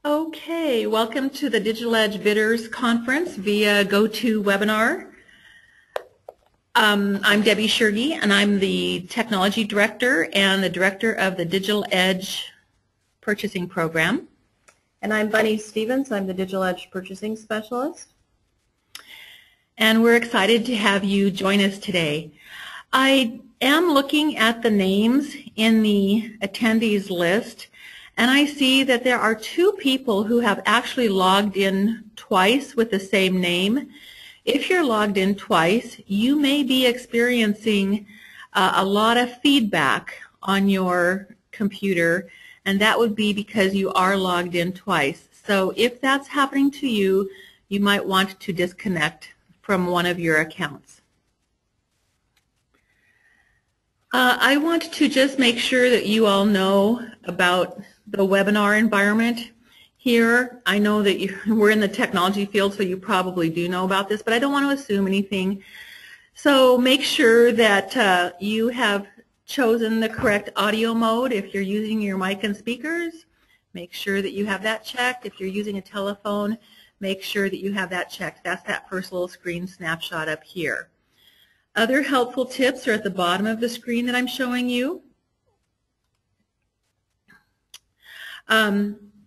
Okay, welcome to the DigitalEdge Bidders Conference via GoToWebinar. I'm Debbie Shergy, and I'm the Technology Director and the Director of the DigitalEdge Purchasing Program. And I'm Bunny Stevens. I'm the DigitalEdge Purchasing Specialist. And we're excited to have you join us today. I am looking at the names in the attendees list, and I see that there are two people who have actually logged in twice with the same name. If you're logged in twice, you may be experiencing a lot of feedback on your computer, and that would be because you are logged in twice. So if that's happening to you, you might want to disconnect from one of your accounts. I want to just make sure that you all know about the webinar environment here. I know that we're in the technology field, so you probably do know about this, but I don't want to assume anything. So make sure that you have chosen the correct audio mode. If you're using your mic and speakers, make sure that you have that checked. If you're using a telephone, make sure that you have that checked. That's that first little screen snapshot up here. Other helpful tips are at the bottom of the screen that I'm showing you.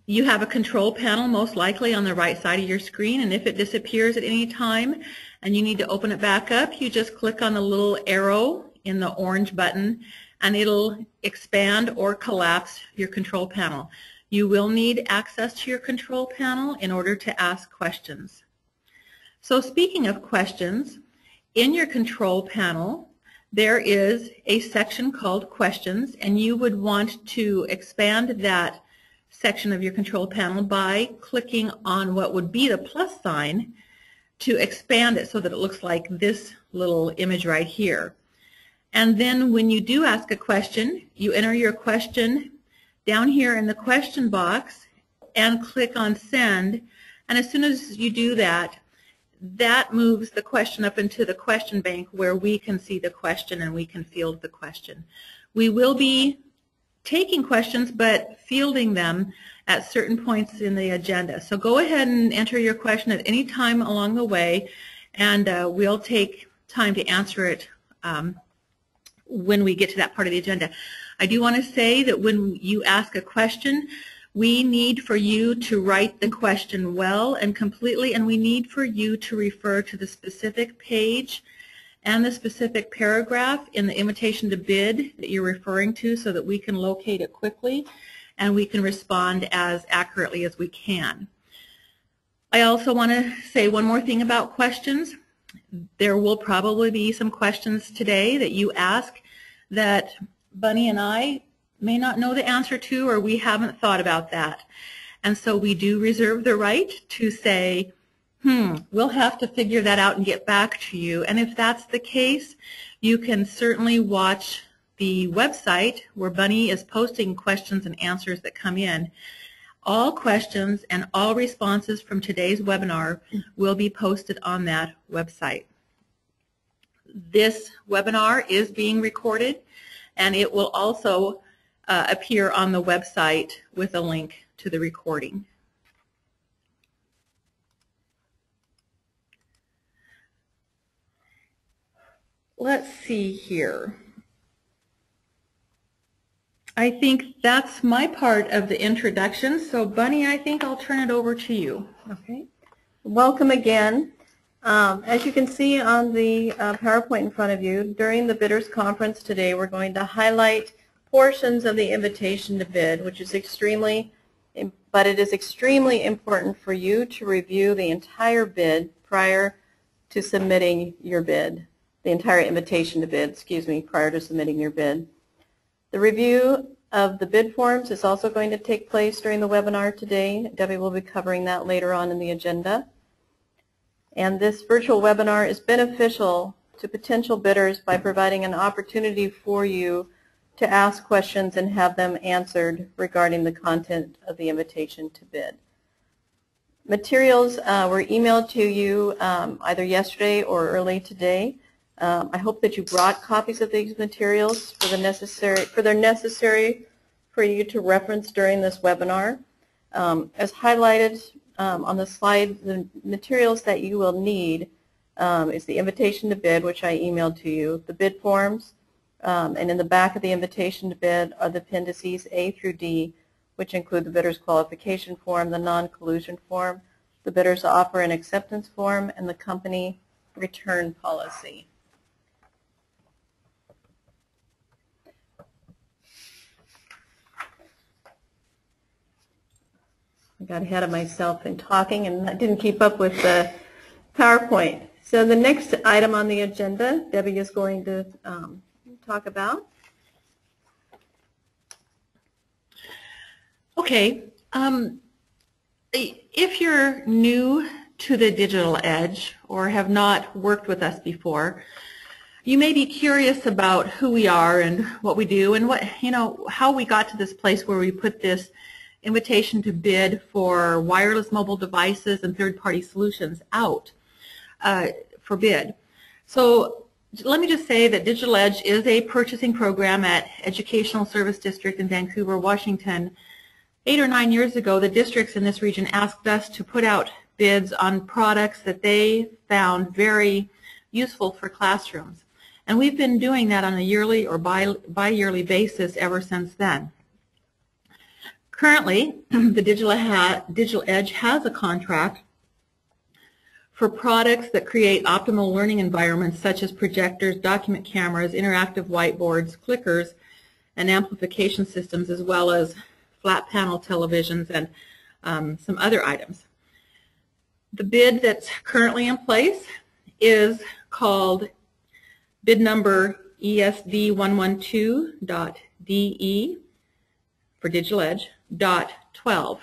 You have a control panel most likely on the right side of your screen, and if it disappears at any time and you need to open it back up, you just click on the little arrow in the orange button and it'll expand or collapse your control panel. You will need access to your control panel in order to ask questions. So speaking of questions, in your control panel there is a section called Questions, and you would want to expand that section of your control panel by clicking on what would be the plus sign to expand it so that it looks like this little image right here. And then when you do ask a question, you enter your question down here in the question box and click on Send, and as soon as you do that, that moves the question up into the question bank where we can see the question and we can field the question. We will be taking questions but fielding them at certain points in the agenda. So go ahead and enter your question at any time along the way, and we'll take time to answer it when we get to that part of the agenda. I do want to say that when you ask a question, we need for you to write the question well and completely, and we need for you to refer to the specific page and the specific paragraph in the invitation to bid that you're referring to so that we can locate it quickly and we can respond as accurately as we can. I also want to say one more thing about questions. There will probably be some questions today that you ask that Bunny and I may not know the answer to, or we haven't thought about that. And so we do reserve the right to say, we'll have to figure that out and get back to you. And if that's the case, you can certainly watch the website where Bunny is posting questions and answers that come in. All questions and all responses from today's webinar will be posted on that website. This webinar is being recorded, and it will also appear on the website with a link to the recording. Let's see here. I think that's my part of the introduction. So Bunny, I think I'll turn it over to you. Okay. Welcome again. As you can see on the PowerPoint in front of you, during the Bidders Conference today, we're going to highlight portions of the invitation to bid, which is extremely important for you to review the entire bid prior to submitting your bid, the entire invitation to bid, prior to submitting your bid. The review of the bid forms is also going to take place during the webinar today. Debbie will be covering that later on in the agenda. And this virtual webinar is beneficial to potential bidders by providing an opportunity for you to ask questions and have them answered regarding the content of the invitation to bid. Materials were emailed to you either yesterday or early today. I hope that you brought copies of these materials they're necessary for you to reference during this webinar. As highlighted on the slide, the materials that you will need is the invitation to bid, which I emailed to you, the bid forms, and in the back of the invitation to bid are the appendices A through D, which include the bidder's qualification form, the non-collusion form, the bidder's offer and acceptance form, and the company return policy. I got ahead of myself in talking and I didn't keep up with the PowerPoint. So the next item on the agenda, Debbie is going to talk about. Okay. If you're new to the DigitalEdge or have not worked with us before, you may be curious about who we are and what we do and how we got to this place where we put this invitation to bid for wireless mobile devices and third-party solutions out for bid. So let me just say that DigitalEdge is a purchasing program at Educational Service District in Vancouver, Washington. 8 or 9 years ago, the districts in this region asked us to put out bids on products that they found very useful for classrooms. And we've been doing that on a yearly or bi-yearly basis ever since then. Currently, the DigitalEdge has a contract for products that create optimal learning environments such as projectors, document cameras, interactive whiteboards, clickers, and amplification systems, as well as flat panel televisions and some other items. The bid that's currently in place is called bid number ESD112.DE for DigitalEdge .12,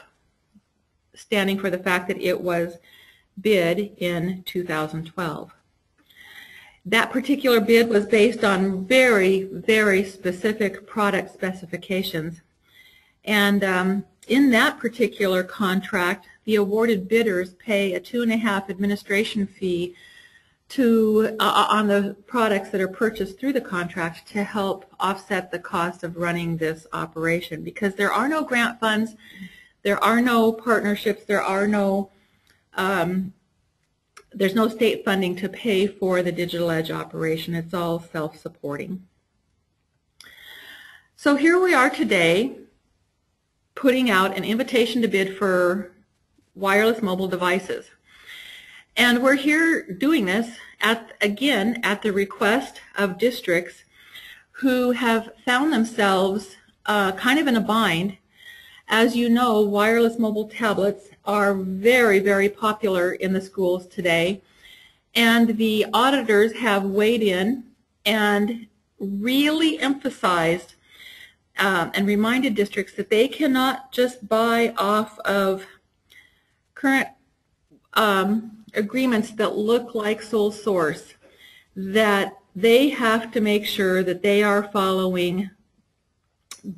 standing for the fact that it was bid in 2012. That particular bid was based on very, very specific product specifications. And in that particular contract, the awarded bidders pay a 2.5% administration fee on the products that are purchased through the contract to help offset the cost of running this operation, because there are no grant funds, there are no partnerships, there's no state funding to pay for the DigitalEdge operation. It's all self-supporting. So here we are today putting out an invitation to bid for wireless mobile devices. And we're here doing this, again, at the request of districts who have found themselves kind of in a bind. As you know, wireless mobile tablets are very, very popular in the schools today. And the auditors have weighed in and really emphasized and reminded districts that they cannot just buy off of current agreements that look like sole source, that they have to make sure that they are following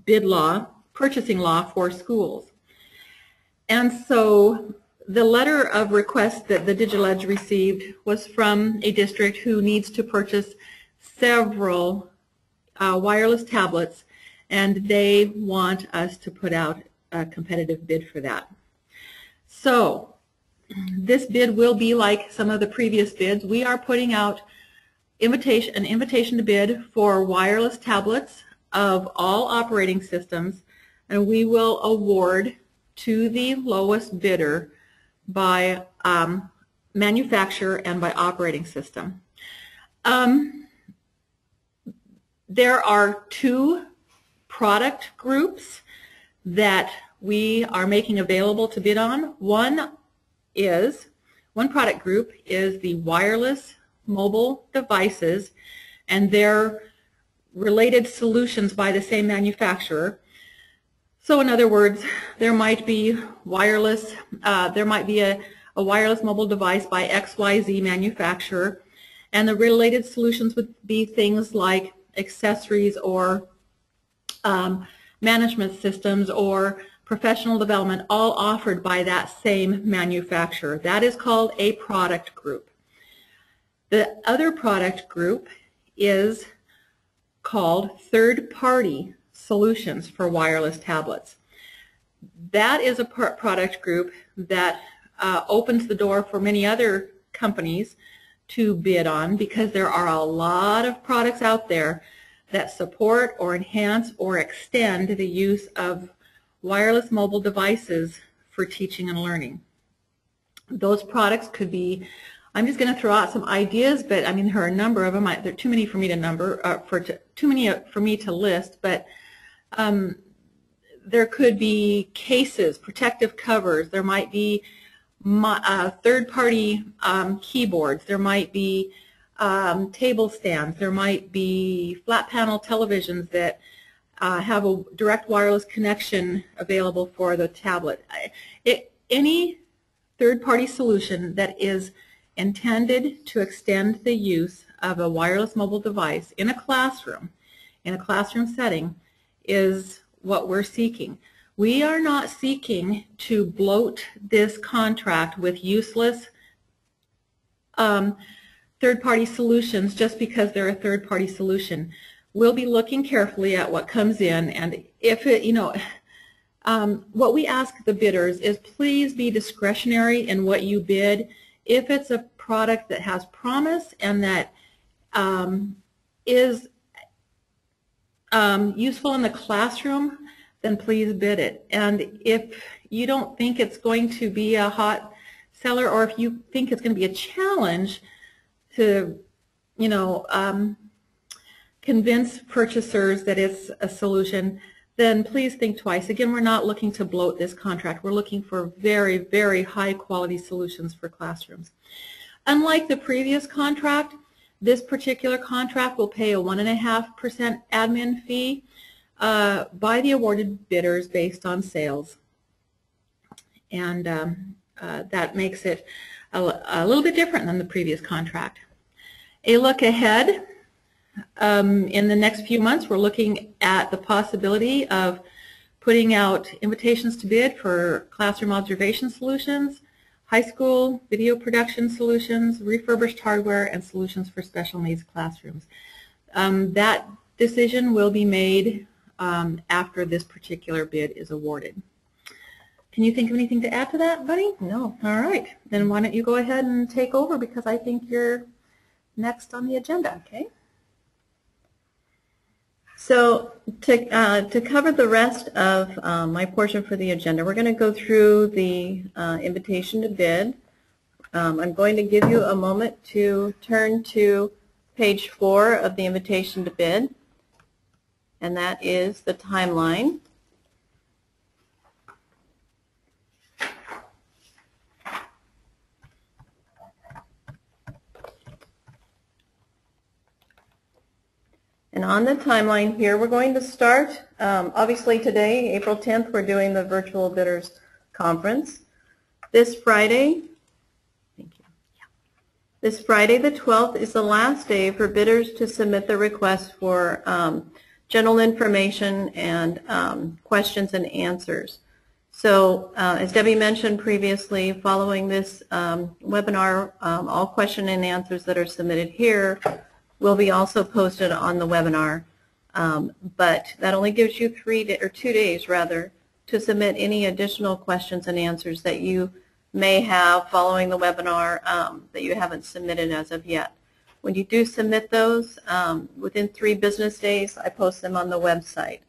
bid law, purchasing law for schools. And so the letter of request that the DigitalEdge received was from a district who needs to purchase several wireless tablets, and they want us to put out a competitive bid for that. So this bid will be like some of the previous bids. We are putting out an invitation to bid for wireless tablets of all operating systems, and we will award to the lowest bidder by manufacturer and by operating system. There are two product groups that we are making available to bid on. One product group is the wireless mobile devices and their related solutions by the same manufacturer. So in other words, there might be wireless, a wireless mobile device by XYZ manufacturer, and the related solutions would be things like accessories or management systems or professional development, all offered by that same manufacturer. That is called a product group. The other product group is called third-party solutions for wireless tablets. that is a product group that opens the door for many other companies to bid on, because there are a lot of products out there that support or enhance or extend the use of wireless mobile devices for teaching and learning. Those products could be, I'm just going to throw out some ideas, but I mean there are a number of them. There are too many for me to number, too many for me to list, but there could be cases, protective covers, there might be third-party keyboards, there might be table stands, there might be flat panel televisions that have a direct wireless connection available for the tablet. Any third-party solution that is intended to extend the use of a wireless mobile device in a classroom setting, is what we're seeking. We are not seeking to bloat this contract with useless third-party solutions just because they're a third-party solution. We'll be looking carefully at what comes in, and if it, what we ask the bidders is please be discretionary in what you bid. If it's a product that has promise and that is useful in the classroom, then please bid it. And if you don't think it's going to be a hot seller, or if you think it's going to be a challenge to, convince purchasers that it's a solution, then please think twice. Again, we're not looking to bloat this contract. We're looking for very, very high quality solutions for classrooms. Unlike the previous contract, this particular contract will pay a 1.5% admin fee by the awarded bidders based on sales. And that makes it a little bit different than the previous contract. A look ahead. In the next few months, we're looking at the possibility of putting out invitations to bid for classroom observation solutions, high school video production solutions, refurbished hardware, and solutions for special needs classrooms. That decision will be made after this particular bid is awarded. Can you think of anything to add to that, Bunny? No. All right. Then why don't you go ahead and take over, because I think you're next on the agenda. Okay. So to cover the rest of my portion for the agenda, we're going to go through the invitation to bid. I'm going to give you a moment to turn to page 4 of the invitation to bid, and that is the timeline. And on the timeline here, we're going to start, obviously today, April 10th, we're doing the virtual bidders conference. This Friday, thank you. This Friday the 12th is the last day for bidders to submit their requests for general information and questions and answers. So as Debbie mentioned previously, following this webinar, all question and answers that are submitted here will be also posted on the webinar, but that only gives you 2 days rather to submit any additional questions and answers that you may have following the webinar that you haven't submitted as of yet. When you do submit those, within 3 business days, I post them on the website.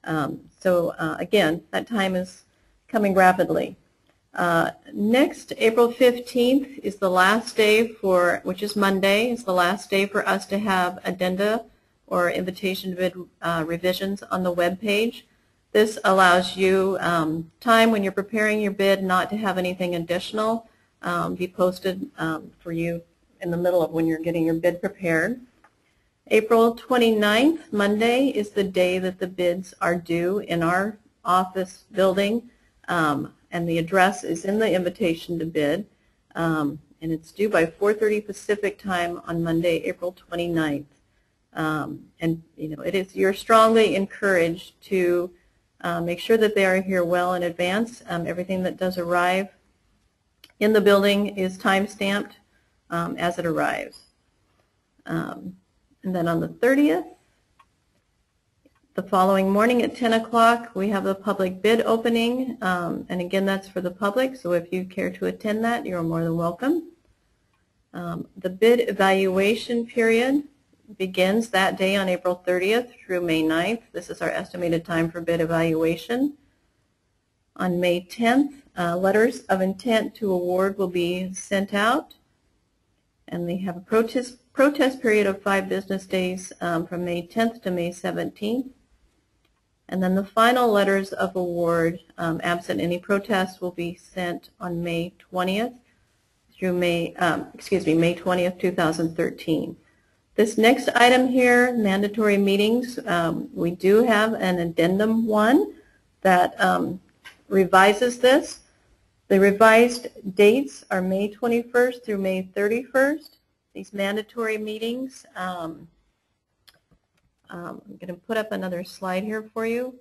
Again, that time is coming rapidly. Next, April 15th is the last day for, which is Monday, is the last day for us to have addenda or invitation to bid revisions on the web page. This allows you time when you're preparing your bid not to have anything additional be posted for you in the middle of when you're getting your bid prepared. April 29th, Monday, is the day that the bids are due in our office building. And the address is in the invitation to bid, and it's due by 4:30 Pacific time on Monday, April 29th. And you're strongly encouraged to make sure that they are here well in advance. Everything that does arrive in the building is time-stamped as it arrives. And then on the 30th, The following morning at 10 o'clock, we have the public bid opening, and again, that's for the public, so if you care to attend that, you're more than welcome. The bid evaluation period begins that day on April 30th through May 9th. This is our estimated time for bid evaluation. On May 10th, letters of intent to award will be sent out, and they have a protest period of 5 business days from May 10th to May 17th. And then the final letters of award, absent any protests, will be sent on May 20th through May 20th, 2013. This next item here, mandatory meetings, we do have an addendum 1 that revises this. The revised dates are May 21st through May 31st. These mandatory meetings, I'm going to put up another slide here for you.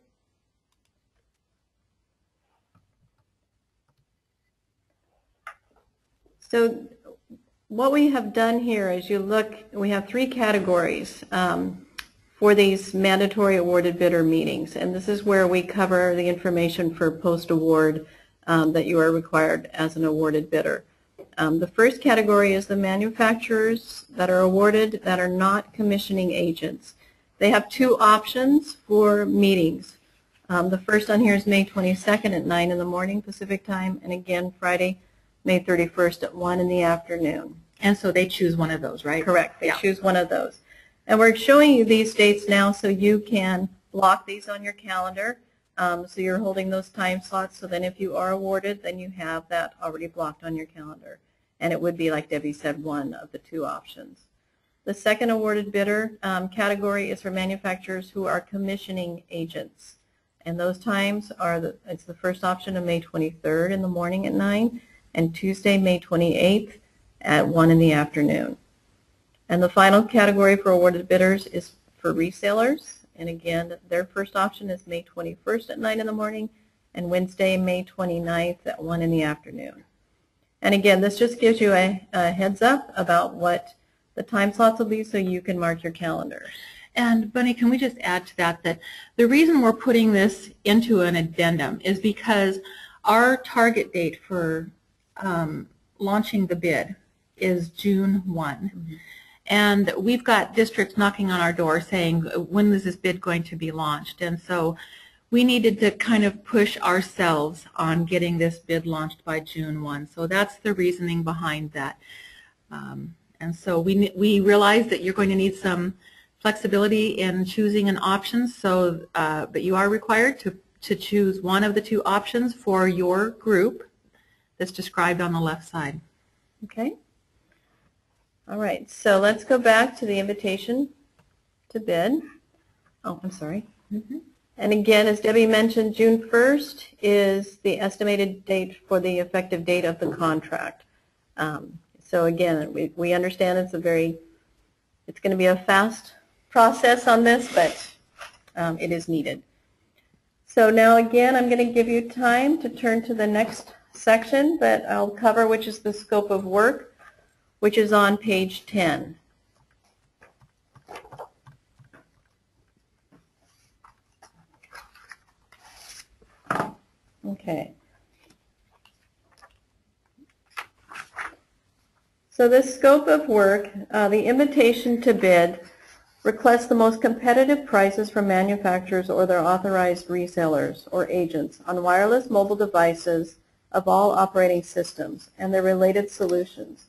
So what we have done here is you look, we have 3 categories for these mandatory awarded bidder meetings, and this is where we cover the information for post-award that you are required as an awarded bidder. The first category is the manufacturers that are awarded that are not commissioning agents. They have 2 options for meetings. The first on here is May 22nd at 9 in the morning Pacific time, and again Friday, May 31st at 1 in the afternoon. And so they choose one of those, right? Correct. They choose one of those. And we're showing you these dates now so you can block these on your calendar. So you're holding those time slots, so then if you are awarded, then you have that already blocked on your calendar. And it would be, like Debbie said, one of the 2 options. The second awarded bidder category is for manufacturers who are commissioning agents. And those times are, it's the first option of May 23rd in the morning at 9 and Tuesday, May 28th at 1 in the afternoon. And the final category for awarded bidders is for resellers. And again, their first option is May 21st at 9 in the morning and Wednesday, May 29th at 1 in the afternoon. And again, this just gives you a heads up about what the time slots will be so you can mark your calendar. And Bunny, can we just add to that that the reason we're putting this into an addendum is because our target date for launching the bid is June 1. Mm-hmm. And we've got districts knocking on our door saying, when is this bid going to be launched? And so we needed to kind of push ourselves on getting this bid launched by June 1. So that's the reasoning behind that. And so we realize that you're going to need some flexibility in choosing an option, so but you are required to choose one of the 2 options for your group that's described on the left side. Okay. All right, so let's go back to the invitation to bid. Oh, I'm sorry. Mm-hmm. And again, as Debbie mentioned, June 1st is the estimated date for the effective date of the contract. So again, we understand it's going to be a fast process on this, but it is needed. So now again, I'm going to give you time to turn to the next section that I'll cover, which is the scope of work, which is on page 10. Okay. So this scope of work, the invitation to bid requests the most competitive prices from manufacturers or their authorized resellers or agents on wireless mobile devices of all operating systems and their related solutions.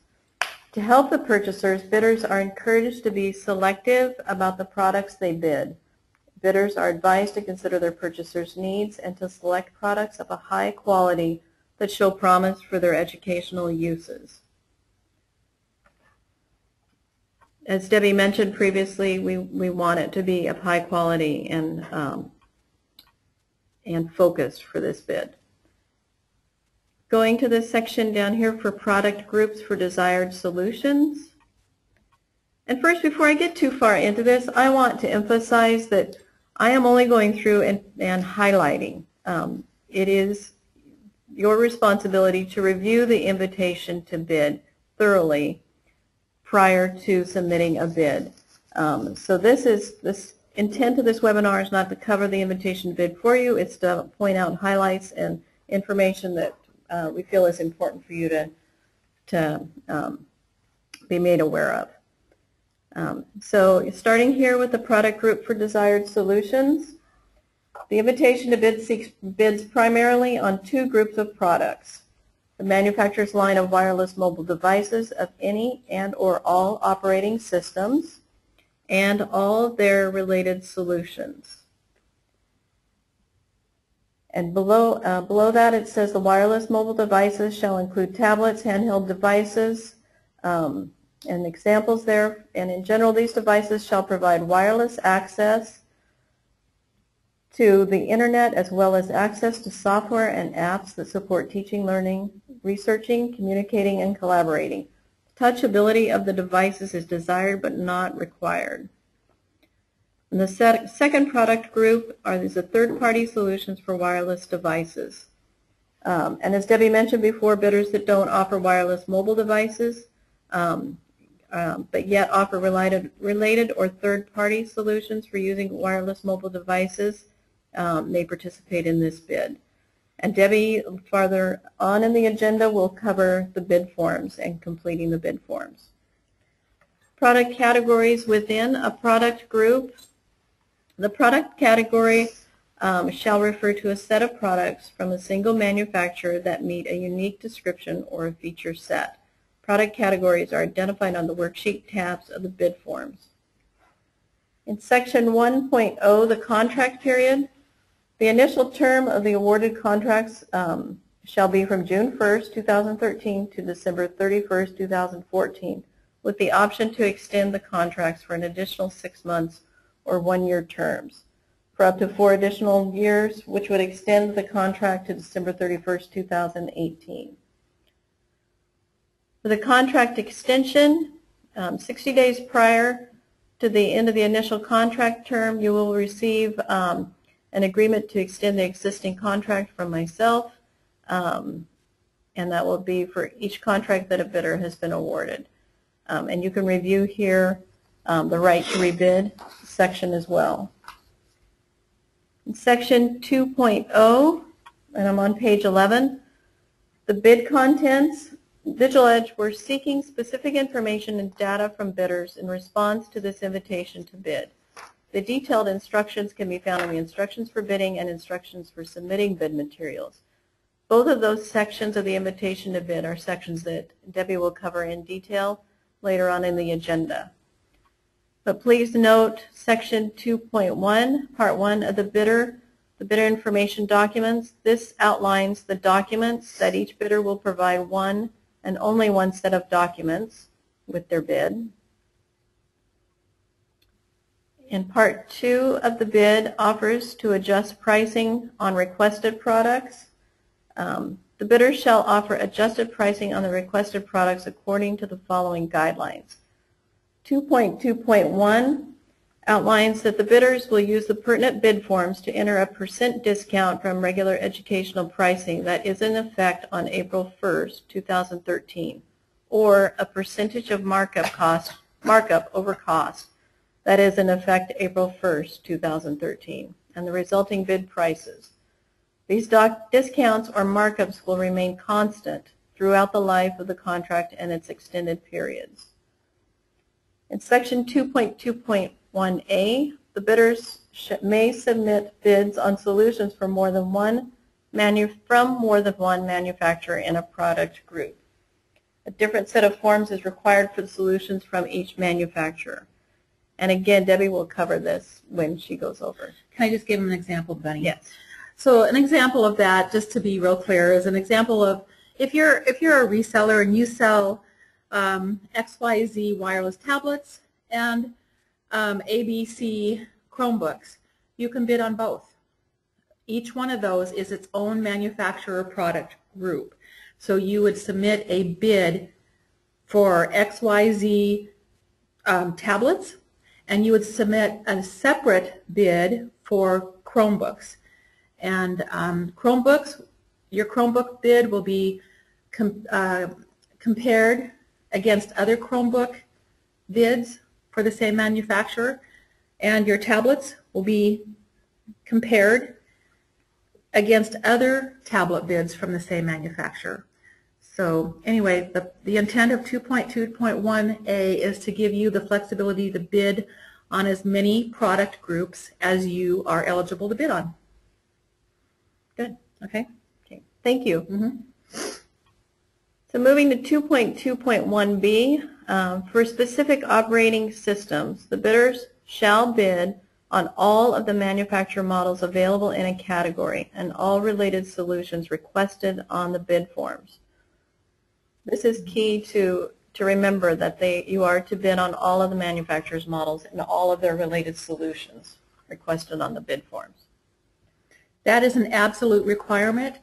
To help the purchasers, bidders are encouraged to be selective about the products they bid. Bidders are advised to consider their purchasers' needs and to select products of a high quality that show promise for their educational uses. As Debbie mentioned previously, we want it to be of high quality and focused for this bid. Going to this section down here for product groups for desired solutions. And first, before I get too far into this, I want to emphasize that I am only going through and highlighting. It is your responsibility to review the invitation to bid thoroughly prior to submitting a bid. So this intent of this webinar is not to cover the invitation to bid for you. It's to point out highlights and information that we feel is important for you to be made aware of. So starting here with the product group for desired solutions, the invitation to bid seeks bids primarily on two groups of products: the manufacturer's line of wireless mobile devices of any and or all operating systems, and all their related solutions. And below that it says the wireless mobile devices shall include tablets, handheld devices, and examples there. And in general, these devices shall provide wireless access to the internet, as well as access to software and apps that support teaching, learning, researching, communicating, and collaborating. Touchability of the devices is desired but not required. And the second product group are these third-party solutions for wireless devices. And as Debbie mentioned before, bidders that don't offer wireless mobile devices but yet offer related or third-party solutions for using wireless mobile devices may participate in this bid. And Debbie, farther on in the agenda, will cover the bid forms and completing the bid forms. Product categories within a product group. The product category shall refer to a set of products from a single manufacturer that meet a unique description or a feature set. Product categories are identified on the worksheet tabs of the bid forms. In section 1.0, the contract period, the initial term of the awarded contracts shall be from June 1st, 2013 to December 31st, 2014, with the option to extend the contracts for an additional 6 months or 1-year terms for up to 4 additional years, which would extend the contract to December 31st, 2018. For the contract extension, 60 days prior to the end of the initial contract term, you will receive an agreement to extend the existing contract from myself, and that will be for each contract that a bidder has been awarded. And you can review here the right to rebid section as well. In section 2.0, and I'm on page 11, the bid contents. DigitalEdge, we're seeking specific information and data from bidders in response to this invitation to bid. The detailed instructions can be found in the instructions for bidding and instructions for submitting bid materials. Both of those sections of the invitation to bid are sections that Debbie will cover in detail later on in the agenda. But please note section 2.1, part 1 of the bidder information documents. This outlines the documents that each bidder will provide one and only one set of documents with their bid. And part 2 of the bid offers to adjust pricing on requested products. The bidder shall offer adjusted pricing on the requested products according to the following guidelines. 2.2.1 outlines that the bidders will use the pertinent bid forms to enter a % discount from regular educational pricing that is in effect on April 1st, 2013, or a percentage of markup over cost that is in effect April 1st, 2013, and the resulting bid prices. These discounts or markups will remain constant throughout the life of the contract and its extended periods. In section 2.2.1a, the bidders may submit bids on solutions from more than one manufacturer in a product group. A different set of forms is required for the solutions from each manufacturer. And again, Debbie will cover this when she goes over. Can I just give them an example, Bunny? Yes. So an example of that, just to be real clear, is an example of if you're a reseller and you sell XYZ wireless tablets and ABC Chromebooks, you can bid on both. Each one of those is its own manufacturer product group. So you would submit a bid for XYZ tablets, and you would submit a separate bid for Chromebooks. And Chromebooks, your Chromebook bid will be compared against other Chromebook bids for the same manufacturer, And your tablets will be compared against other tablet bids from the same manufacturer. So anyway, the intent of 2.2.1a is to give you the flexibility to bid on as many product groups as you are eligible to bid on. Good. Okay. Okay. Thank you. So moving to 2.2.1b, for specific operating systems, the bidders shall bid on all of the manufacturer models available in a category and all related solutions requested on the bid forms. This is key to remember that you are to bid on all of the manufacturer's models and all of their related solutions requested on the bid forms. That is an absolute requirement.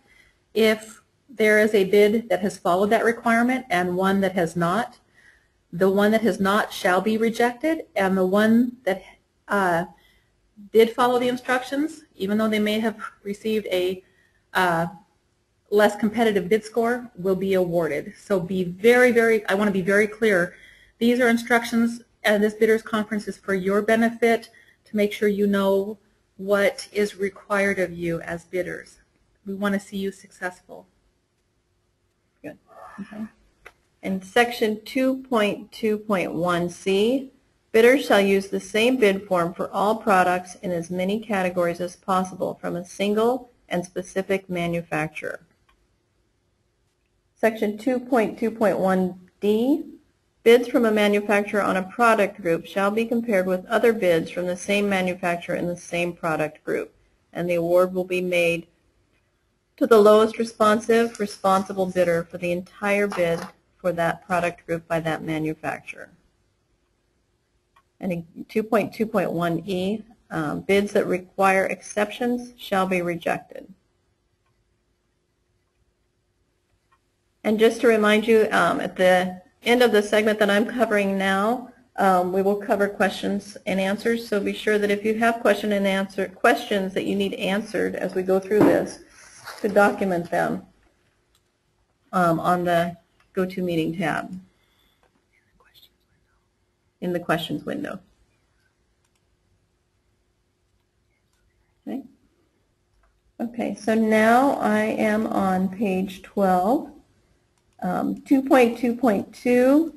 If there is a bid that has followed that requirement and one that has not, the one that has not shall be rejected, and the one that did follow the instructions, even though they may have received a less competitive bid score, will be awarded. So be I want to be very clear. These are instructions, and this bidders conference is for your benefit to make sure you know what is required of you as bidders. We want to see you successful. Good. Okay. In section 2.2.1c, bidders shall use the same bid form for all products in as many categories as possible from a single and specific manufacturer. Section 2.2.1d, bids from a manufacturer on a product group shall be compared with other bids from the same manufacturer in the same product group, and the award will be made to the lowest responsible bidder for the entire bid for that product group by that manufacturer. And in 2.2.1e, bids that require exceptions shall be rejected. And just to remind you, at the end of the segment that I'm covering now, we will cover questions and answers. So be sure that if you have questions that you need answered as we go through this, to document them on the GoToMeeting tab in the questions window. Okay. Okay, so now I am on page 12. 2.2.2,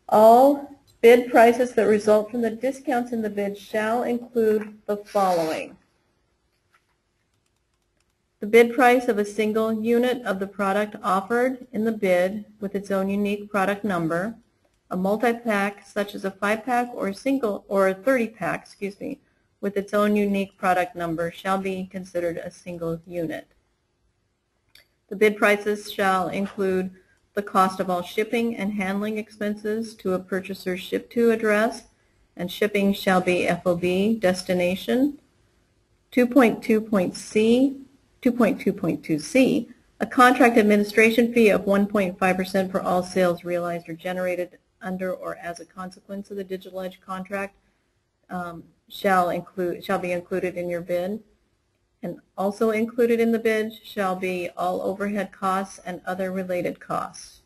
all bid prices that result from the discounts in the bid shall include the following: the bid price of a single unit of the product offered in the bid with its own unique product number. A multi-pack, such as a 5-pack or a 30-pack, with its own unique product number, shall be considered a single unit. The bid prices shall include the cost of all shipping and handling expenses to a purchaser's ship-to address, and shipping shall be FOB destination. 2.2.2c, a contract administration fee of 1.5% for all sales realized or generated under or as a consequence of the DigitalEdge contract shall be included in your bid. And also included in the bid shall be all overhead costs and other related costs.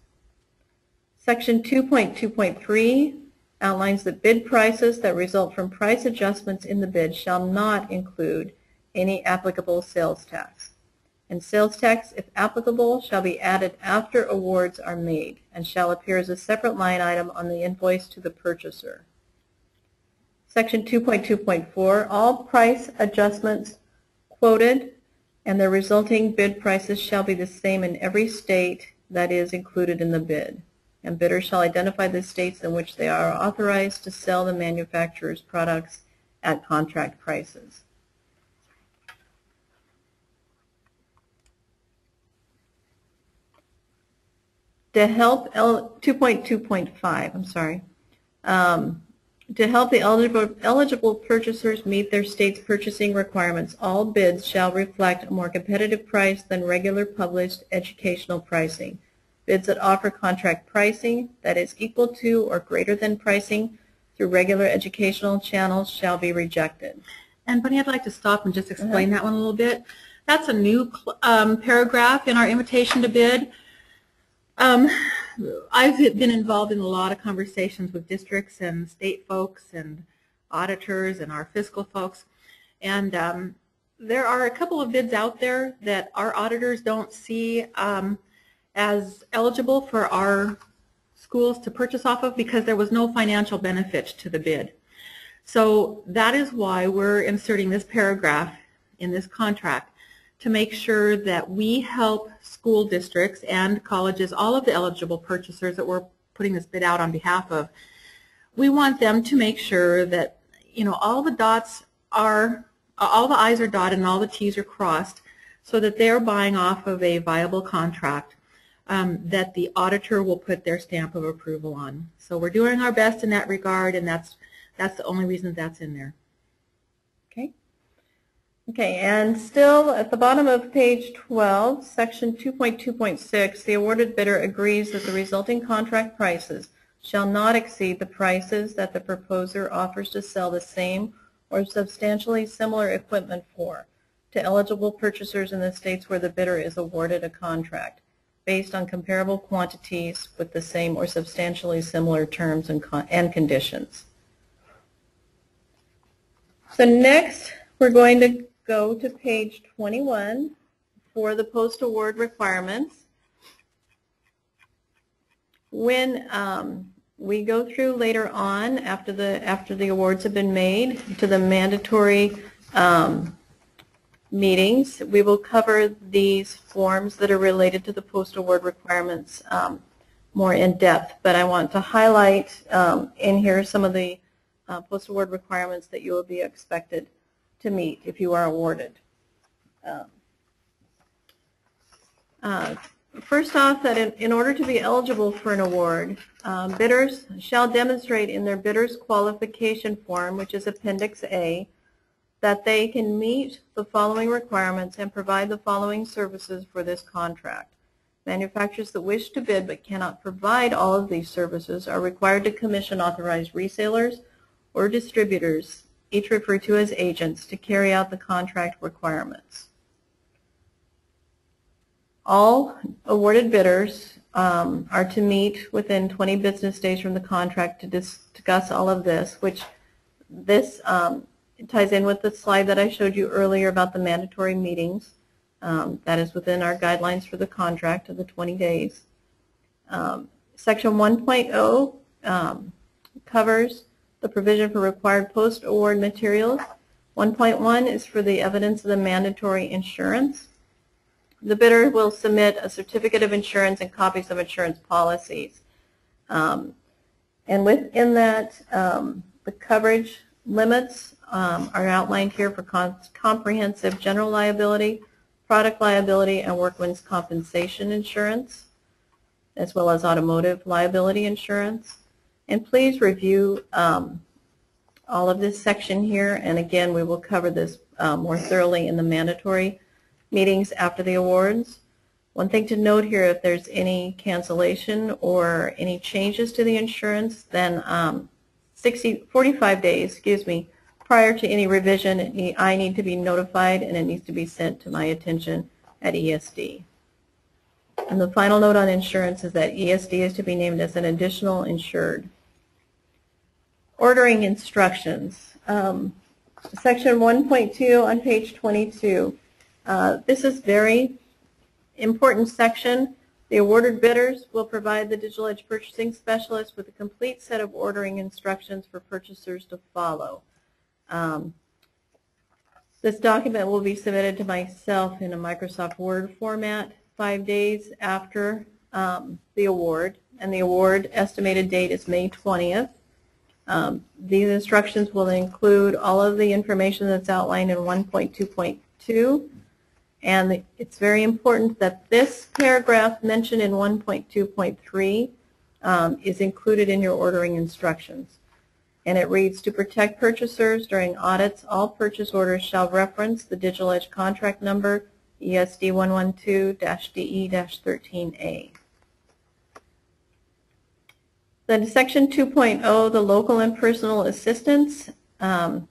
Section 2.2.3 outlines that bid prices that result from price adjustments in the bid shall not include any applicable sales tax. And sales tax, if applicable, shall be added after awards are made and shall appear as a separate line item on the invoice to the purchaser. Section 2.2.4, all price adjustments quoted and their resulting bid prices shall be the same in every state that is included in the bid. And bidders shall identify the states in which they are authorized to sell the manufacturer's products at contract prices. To help 2.2.5, to help the eligible purchasers meet their state's purchasing requirements, all bids shall reflect a more competitive price than regular published educational pricing. Bids that offer contract pricing that is equal to or greater than pricing through regular educational channels shall be rejected. And Bunny, I'd like to stop and just explain that one a little bit. That's a new paragraph in our invitation to bid. I've been involved in a lot of conversations with districts and state folks and auditors and our fiscal folks. And there are a couple of bids out there that our auditors don't see as eligible for our schools to purchase off of because there was no financial benefit to the bid. So that is why we're inserting this paragraph in this contract to make sure that we help school districts and colleges, all of the eligible purchasers that we're putting this bid out on behalf of. We want them to make sure that, you know, all the I's are dotted and all the T's are crossed so that they're buying off of a viable contract that the auditor will put their stamp of approval on. So we're doing our best in that regard, and that's the only reason that's in there. Okay. Okay, and still at the bottom of page 12, section 2.2.6, the awarded bidder agrees that the resulting contract prices shall not exceed the prices that the proposer offers to sell the same or substantially similar equipment for to eligible purchasers in the states where the bidder is awarded a contract based on comparable quantities with the same or substantially similar terms and conditions. So next we're going to go to page 21 for the post-award requirements. When we go through later on, after the awards have been made, to the mandatory meetings, we will cover these forms that are related to the post-award requirements more in depth. But I want to highlight in here some of the post-award requirements that you will be expected to meet if you are awarded. First off, that in order to be eligible for an award, bidders shall demonstrate in their bidder's qualification form, which is Appendix A, that they can meet the following requirements and provide the following services for this contract. Manufacturers that wish to bid but cannot provide all of these services are required to commission authorized resellers or distributors, each referred to as agents, to carry out the contract requirements. All awarded bidders are to meet within 20 business days from the contract to discuss all of this, which this ties in with the slide that I showed you earlier about the mandatory meetings. That is within our guidelines for the contract of the 20 days. Section 1.0 covers the provision for required post-award materials. 1.1 is for the evidence of the mandatory insurance. The bidder will submit a certificate of insurance and copies of insurance policies. And within that, the coverage limits are outlined here for comprehensive general liability, product liability, and workman's compensation insurance, as well as automotive liability insurance. And please review all of this section here, and again, we will cover this more thoroughly in the mandatory meetings after the awards. One thing to note here, if there's any cancellation or any changes to the insurance, then 45 days, prior to any revision, I need to be notified and it needs to be sent to my attention at ESD. And the final note on insurance is that ESD is to be named as an additional insured. Ordering instructions. Section 1.2 on page 22. This is very important section. The awarded bidders will provide the DigitalEdge purchasing specialist with a complete set of ordering instructions for purchasers to follow. This document will be submitted to myself in a Microsoft Word format 5 days after the award, and the award estimated date is May 20th. These instructions will include all of the information that's outlined in 1.2.2, and it's very important that this paragraph mentioned in 1.2.3 is included in your ordering instructions. And it reads, to protect purchasers during audits, all purchase orders shall reference the DigitalEdge contract number ESD 112-DE-13A. Then section 2.0, the local and personal assistance. I'm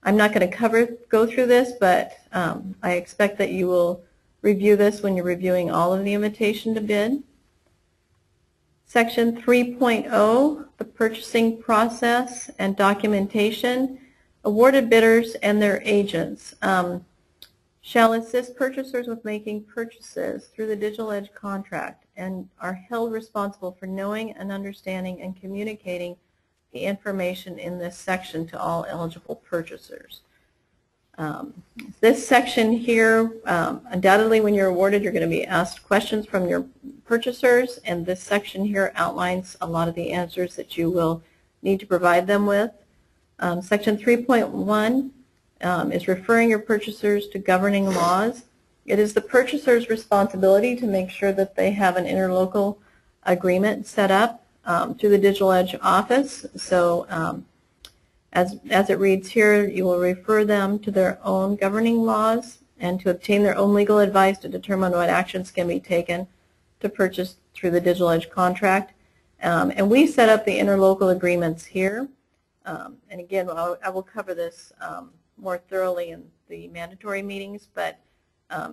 not going to go through this, but I expect that you will review this when you're reviewing all of the invitation to bid. Section 3.0, the purchasing process and documentation. Awarded bidders and their agents shall assist purchasers with making purchases through the DigitalEdge contract and are held responsible for knowing and understanding and communicating the information in this section to all eligible purchasers. This section here, undoubtedly when you're awarded, you're going to be asked questions from your purchasers, and this section here outlines a lot of the answers that you will need to provide them with. Section 3.1 is referring your purchasers to governing laws. It is the purchaser's responsibility to make sure that they have an interlocal agreement set up through the DigitalEdge office. So as it reads here, you will refer them to their own governing laws and to obtain their own legal advice to determine what actions can be taken to purchase through the DigitalEdge contract. And we set up the interlocal agreements here. And again, I will cover this more thoroughly in the mandatory meetings, but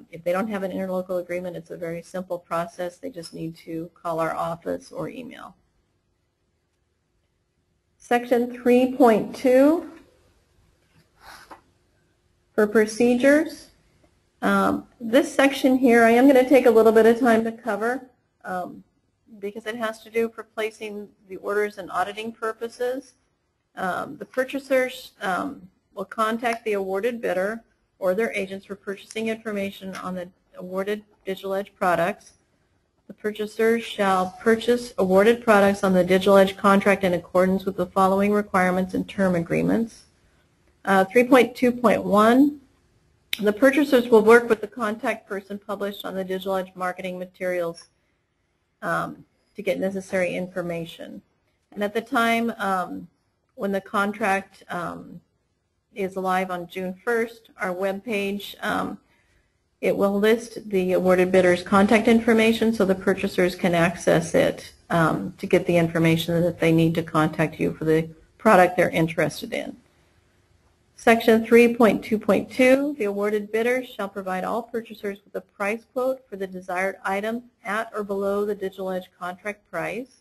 if they don't have an interlocal agreement, it's a very simple process. They just need to call our office or email. Section 3.2 for procedures. This section here, I am going to take a little bit of time to cover because it has to do for placing the orders and auditing purposes. The purchasers will contact the awarded bidder or their agents for purchasing information on the awarded DigitalEdge products. The purchasers shall purchase awarded products on the DigitalEdge contract in accordance with the following requirements and term agreements. 3.2.1, the purchasers will work with the contact person published on the DigitalEdge marketing materials to get necessary information. And at the time when the contract is live on June 1st, our webpage, it will list the awarded bidder's contact information so the purchasers can access it to get the information that they need to contact you for the product they're interested in. Section 3.2.2, the awarded bidder shall provide all purchasers with a price quote for the desired item at or below the DigitalEdge contract price.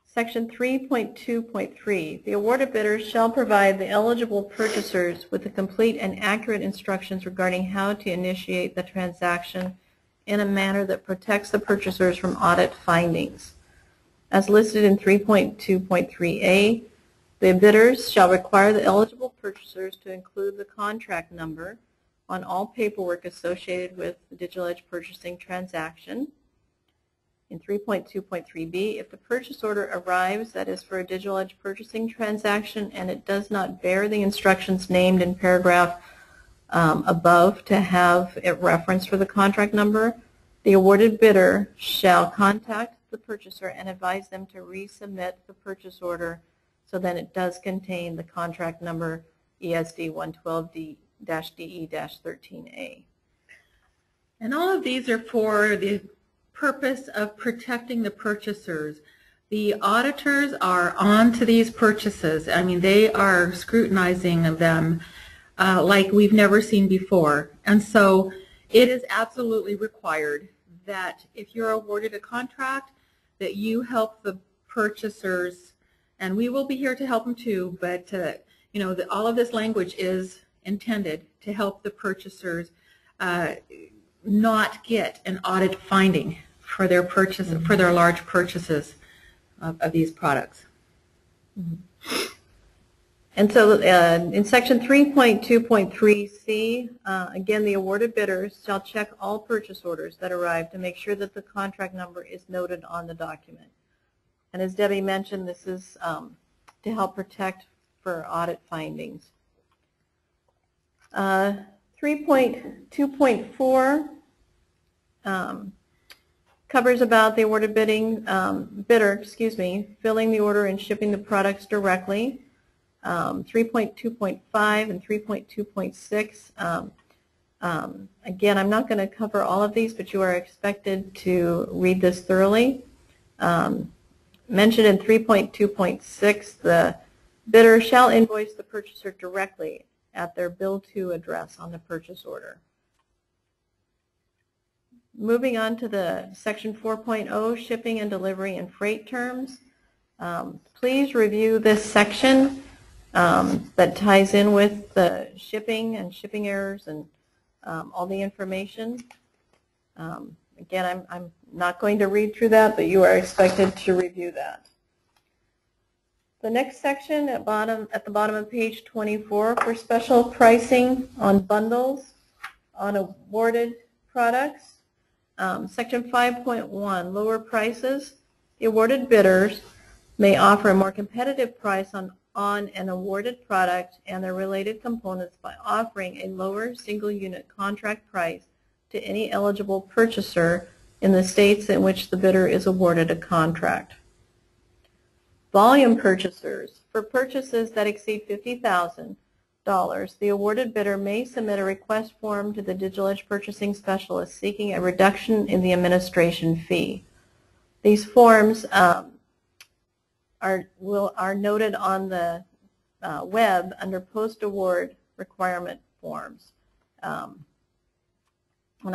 Section 3.2.3, the awarded bidders shall provide the eligible purchasers with the complete and accurate instructions regarding how to initiate the transaction in a manner that protects the purchasers from audit findings. As listed in 3.2.3a, the bidders shall require the eligible purchasers to include the contract number on all paperwork associated with the DigitalEdge purchasing transaction. In 3.2.3b, if the purchase order arrives that is for a DigitalEdge purchasing transaction and it does not bear the instructions named in paragraph above to have it referenced for the contract number, the awarded bidder shall contact the purchaser and advise them to resubmit the purchase order so that it does contain the contract number ESD 112-DE-13A. And all of these are for the purpose of protecting the purchasers. The auditors are on to these purchases. I mean, they are scrutinizing them like we've never seen before. And so it is absolutely required that if you're awarded a contract, that you help the purchasers, and we will be here to help them too, but you know, all of this language is intended to help the purchasers not get an audit finding for their purchase, for their large purchases of these products. And so in section 3.2.3c, again, the awarded bidders shall check all purchase orders that arrive to make sure that the contract number is noted on the document. And as Debbie mentioned, this is to help protect for audit findings. 3.2.4 covers about the awarded bidder, filling the order and shipping the products directly. 3.2.5 and 3.2.6. Again, I'm not going to cover all of these, but you are expected to read this thoroughly. Mentioned in 3.2.6, the bidder shall invoice the purchaser directly at their bill to address on the purchase order. Moving on to the section 4.0, shipping and delivery and freight terms. Please review this section that ties in with the shipping and shipping errors and all the information. Again, I'm not going to read through that, but you are expected to review that. The next section at the bottom of page 24 for special pricing on bundles on awarded products. Section 5.1, lower prices. The awarded bidders may offer a more competitive price on an awarded product and their related components by offering a lower single unit contract price to any eligible purchaser in the states in which the bidder is awarded a contract. Volume purchasers. For purchases that exceed $50,000, the awarded bidder may submit a request form to the DigitalEdge purchasing specialist seeking a reduction in the administration fee. These forms are noted on the web under post-award requirement forms. And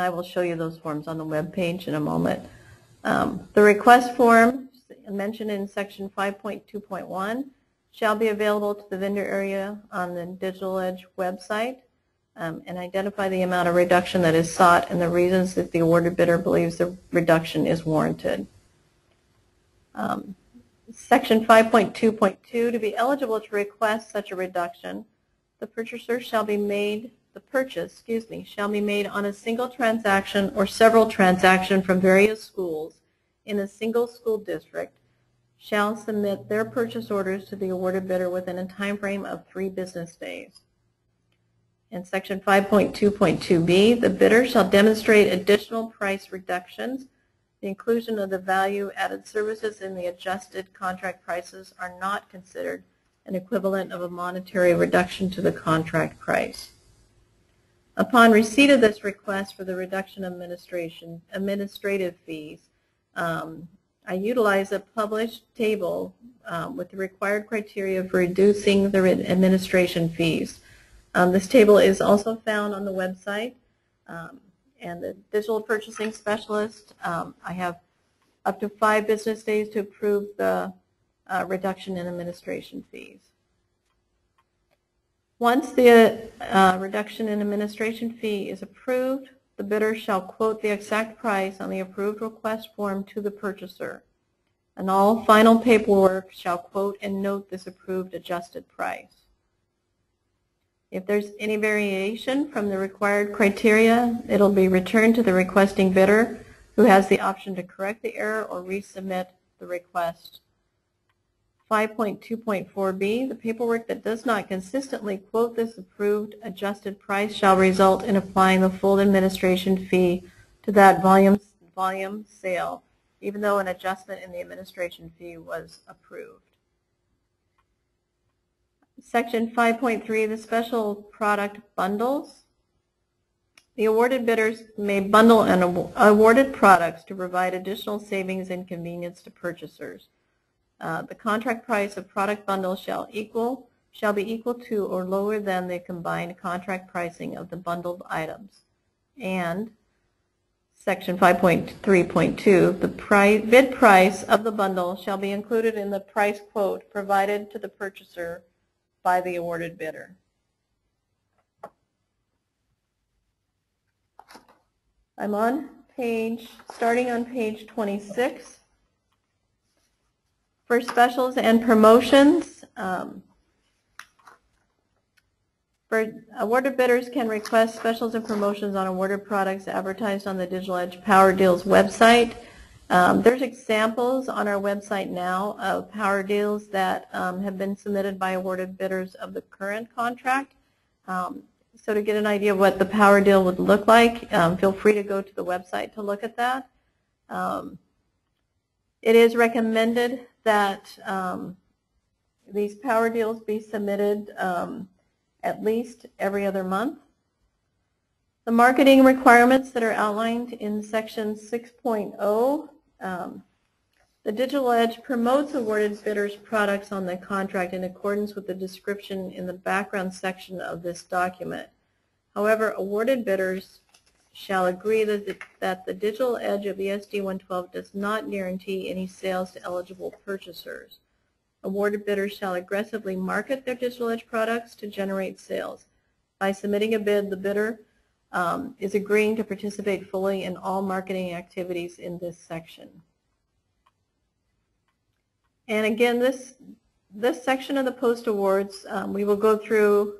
I will show you those forms on the web page in a moment. The request form mentioned in section 5.2.1 shall be available to the vendor area on the DigitalEdge website and identify the amount of reduction that is sought and the reasons that the awarded bidder believes the reduction is warranted. Section 5.2.2, to be eligible to request such a reduction, the purchase shall be made on a single transaction or several transactions from various schools in a single school district, shall submit their purchase orders to the awarded bidder within a time frame of 3 business days. In section 5.2.2b, the bidder shall demonstrate additional price reductions. The inclusion of the value-added services in the adjusted contract prices are not considered an equivalent of a monetary reduction to the contract price. Upon receipt of this request for the reduction of administrative fees, I utilize a published table with the required criteria for reducing the administration fees. This table is also found on the website. And the digital purchasing specialist, I have up to 5 business days to approve the reduction in administration fees. Once the reduction in administration fee is approved, the bidder shall quote the exact price on the approved request form to the purchaser, and all final paperwork shall quote and note this approved adjusted price. If there's any variation from the required criteria, it'll be returned to the requesting bidder, who has the option to correct the error or resubmit the request. 5.2.4b, the paperwork that does not consistently quote this approved adjusted price shall result in applying the full administration fee to that volume sale, even though an adjustment in the administration fee was approved. Section 5.3, the special product bundles. The awarded bidders may bundle awarded products to provide additional savings and convenience to purchasers. The contract price of product bundles shall be equal to or lower than the combined contract pricing of the bundled items. And Section 5.3.2, the bid price of the bundle shall be included in the price quote provided to the purchaser by the awarded bidder. I'm starting on page 26. For specials and promotions, awarded bidders can request specials and promotions on awarded products advertised on the DigitalEdge Power Deals website. There's examples on our website now of power deals that have been submitted by awarded bidders of the current contract. So to get an idea of what the power deal would look like, feel free to go to the website to look at that. It is recommended that these power deals be submitted at least every other month. The marketing requirements that are outlined in section 6.0, the DigitalEdge promotes awarded bidders' products on the contract in accordance with the description in the background section of this document. However, awarded bidders shall agree that the DigitalEdge of ESD 112 does not guarantee any sales to eligible purchasers. Awarded bidders shall aggressively market their DigitalEdge products to generate sales. By submitting a bid, the bidder is agreeing to participate fully in all marketing activities in this section. And again, this section of the post awards, we will go through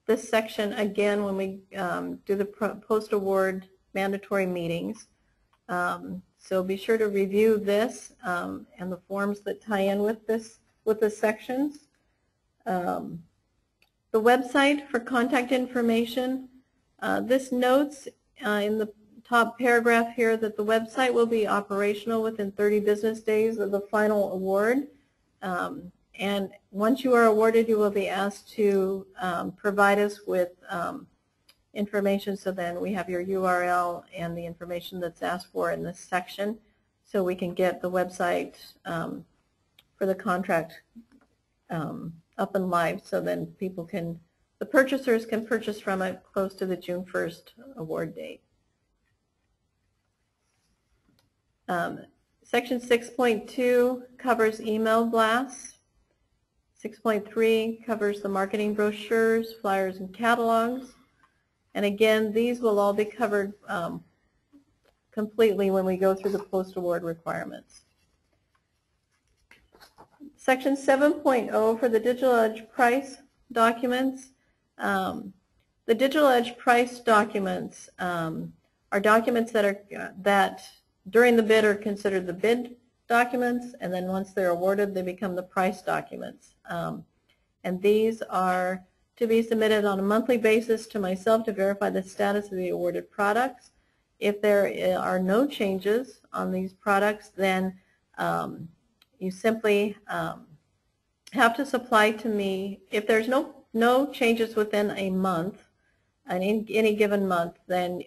this section again when we do the post award mandatory meetings. So be sure to review this and the forms that tie in with the sections. The website for contact information. This notes in the top paragraph here that the website will be operational within 30 business days of the final award. And once you are awarded, you will be asked to provide us with information, so then we have your URL and the information that's asked for in this section, so we can get the website for the contract up and live, so then the purchasers can purchase from it close to the June 1st award date. Section 6.2 covers email blasts. 6.3 covers the marketing brochures, flyers, and catalogs. And again, these will all be covered completely when we go through the post-award requirements. Section 7.0 for the DigitalEdge price documents. The DigitalEdge price documents are documents that during the bid are considered the bid documents, and then once they're awarded, they become the price documents. And these are to be submitted on a monthly basis to myself to verify the status of the awarded products. If there are no changes on these products, then you simply have to supply to me. If there's no changes within a month, and in any given month, then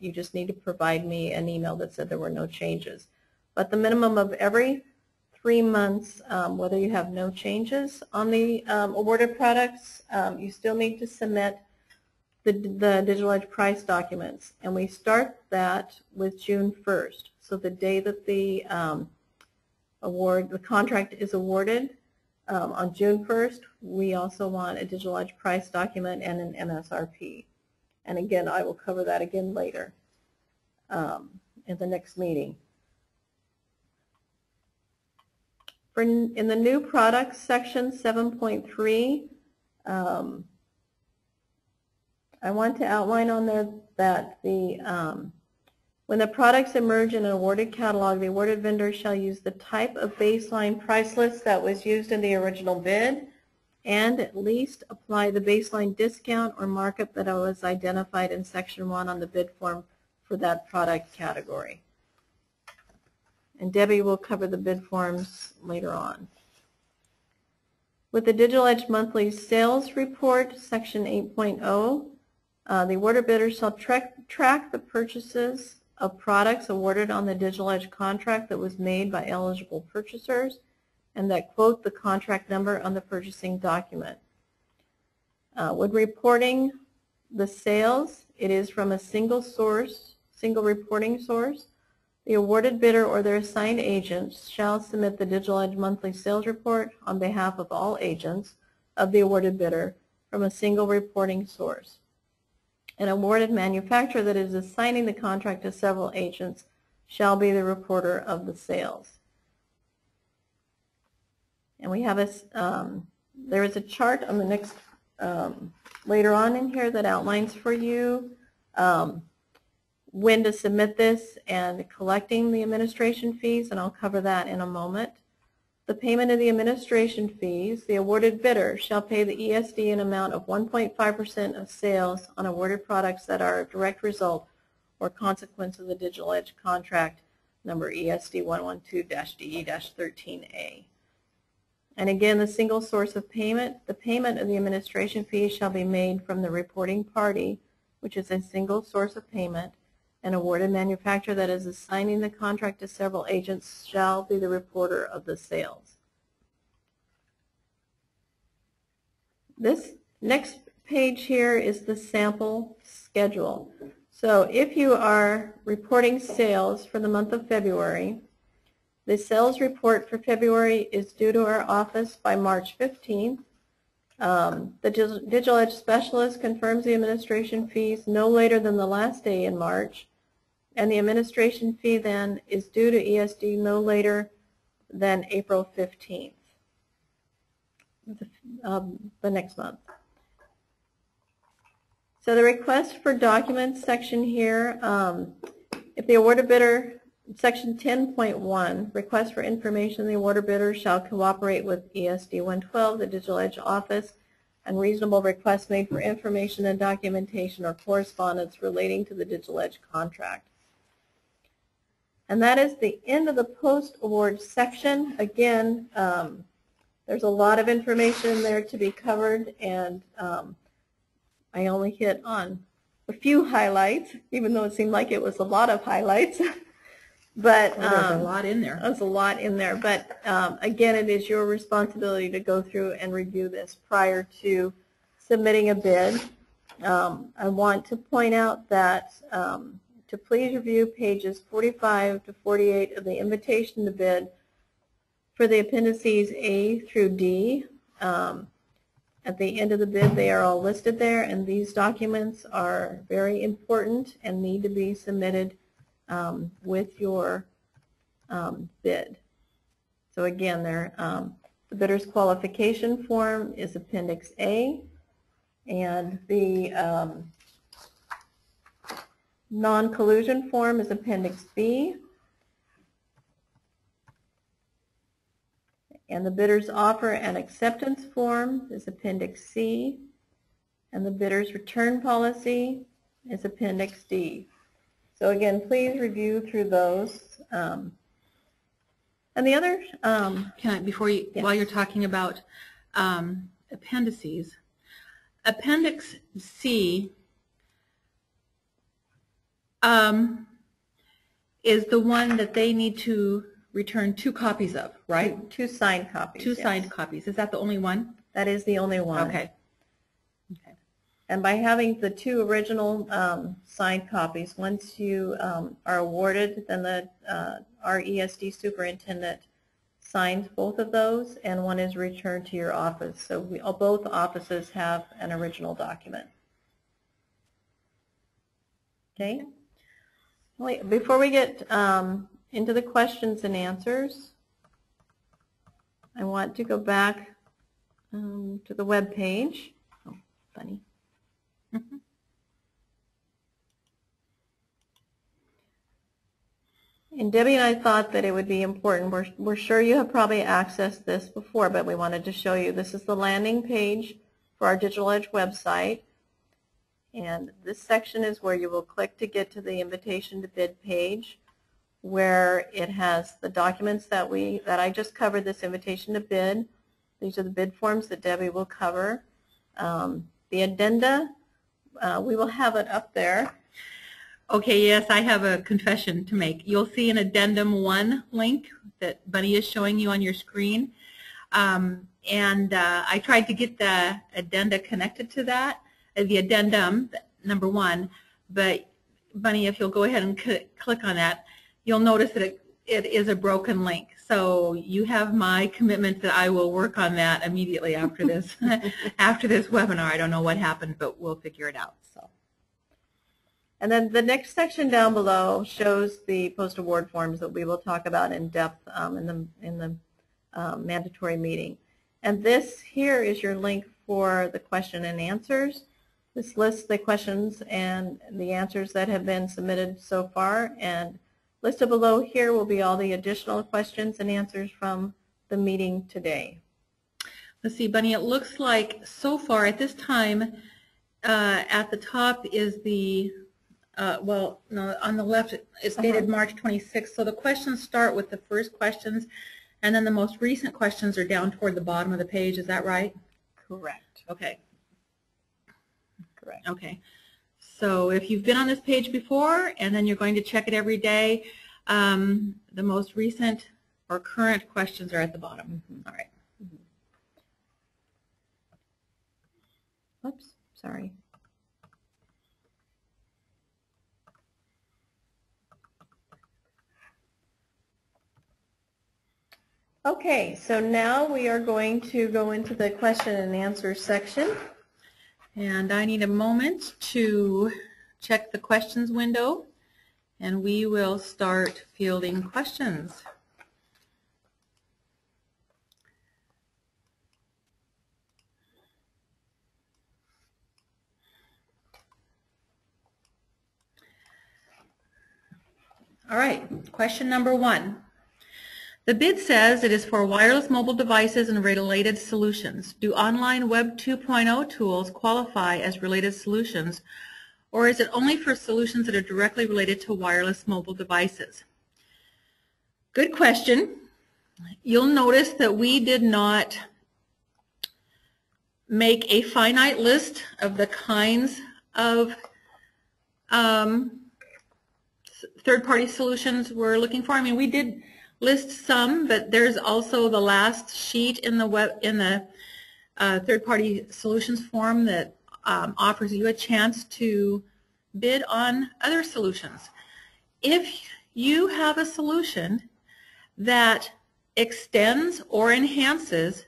you just need to provide me an email that said there were no changes. But the minimum of every 3 months, whether you have no changes on the awarded products, you still need to submit the DigitalEdge price documents. And we start that with June 1st. So the day that the contract is awarded, on June 1st, we also want a DigitalEdge price document and an MSRP. And again, I will cover that again later in the next meeting. In the new products section, 7.3, I want to outline on there that when the products emerge in an awarded catalog, the awarded vendor shall use the type of baseline price list that was used in the original bid, and at least apply the baseline discount or markup that was identified in section 1 on the bid form for that product category. And Debbie will cover the bid forms later on. With the DigitalEdge monthly sales report, section 8.0, the awarded bidder shall track the purchases of products awarded on the DigitalEdge contract that was made by eligible purchasers and that quote the contract number on the purchasing document. When reporting the sales, it is from a single reporting source. The awarded bidder or their assigned agents shall submit the DigitalEdge monthly sales report on behalf of all agents of the awarded bidder from a single reporting source. An awarded manufacturer that is assigning the contract to several agents shall be the reporter of the sales. And we have there is a chart on the next, later on in here that outlines for you when to submit this and collecting the administration fees, and I'll cover that in a moment. The payment of the administration fees, the awarded bidder shall pay the ESD an amount of 1.5% of sales on awarded products that are a direct result or consequence of the DigitalEdge contract number ESD 112-DE-13A. And again, the single source of payment, the payment of the administration fees shall be made from the reporting party, which is a single source of payment. An awarded manufacturer that is assigning the contract to several agents shall be the reporter of the sales. This next page here is the sample schedule. So if you are reporting sales for the month of February, the sales report for February is due to our office by March 15th. The DigitalEdge specialist confirms the administration fees no later than the last day in March, and the administration fee then is due to ESD no later than April 15th, the next month. So the request for documents section here, if the awarded bidder, section 10.1, request for information, the awarded bidder shall cooperate with ESD 112, the DigitalEdge office, and reasonable requests made for information and documentation or correspondence relating to the DigitalEdge contract. And that is the end of the post-award section. Again, there's a lot of information there to be covered, and I only hit on a few highlights, even though it seemed like it was a lot of highlights. But there's a lot in there. There's a lot in there. But again, it is your responsibility to go through and review this prior to submitting a bid. I want to point out that to please review pages 45 to 48 of the invitation to bid for the appendices A through D. At the end of the bid, they are all listed there, and these documents are very important and need to be submitted with your bid. So again, the bidder's qualification form is Appendix A, and the non-collusion form is Appendix B. And the bidder's offer and acceptance form is Appendix C, and the bidder's return policy is Appendix D. So again, please review through those. And the other, while you're talking about appendices, Appendix C is the one that they need to return 2 copies of, right? Two signed copies. 2 yes. signed copies. Is that the only one? That is the only one. Okay. Okay. And by having the 2 original signed copies, once you are awarded, then our ESD superintendent signs both of those, and one is returned to your office. So both offices have an original document. Okay. Wait, before we get into the questions and answers, I want to go back to the web page. Oh, funny. And Debbie and I thought that it would be important. We're sure you have probably accessed this before, but we wanted to show you. This is the landing page for our DigitalEdge website. And this section is where you will click to get to the invitation to bid page, where it has the documents that I just covered, this invitation to bid. These are the bid forms that Debbie will cover. The addenda, we will have it up there. Okay, yes, I have a confession to make. You'll see an Addendum 1 link that Bunny is showing you on your screen. I tried to get the addenda connected to that, the addendum, number 1, but Bunny, if you'll go ahead and click on that, you'll notice that it is a broken link. So you have my commitment that I will work on that immediately after this after this webinar. I don't know what happened, but we'll figure it out. So. And then the next section down below shows the post-award forms that we will talk about in depth in the mandatory meeting. And this here is your link for the question and answers. This lists the questions and the answers that have been submitted so far, and listed below here will be all the additional questions and answers from the meeting today. Let's see, Bunny, it looks like so far at this time at the top is the, well, no, on the left it's dated March 26th, so the questions start with the first questions, and then the most recent questions are down toward the bottom of the page. Is that right? Correct. Okay. Correct. Okay. So if you've been on this page before and then you're going to check it every day, the most recent or current questions are at the bottom. All right. Oops, sorry. Okay, so now we are going to go into the question and answer section. And I need a moment to check the questions window, and we will start fielding questions. All right, question number 1. The bid says it is for wireless mobile devices and related solutions. Do online Web 2.0 tools qualify as related solutions, or is it only for solutions that are directly related to wireless mobile devices? Good question. You'll notice that we did not make a finite list of the kinds of third-party solutions we're looking for. I mean, we did list some, but there's also the last sheet in the third-party solutions form that offers you a chance to bid on other solutions. If you have a solution that extends or enhances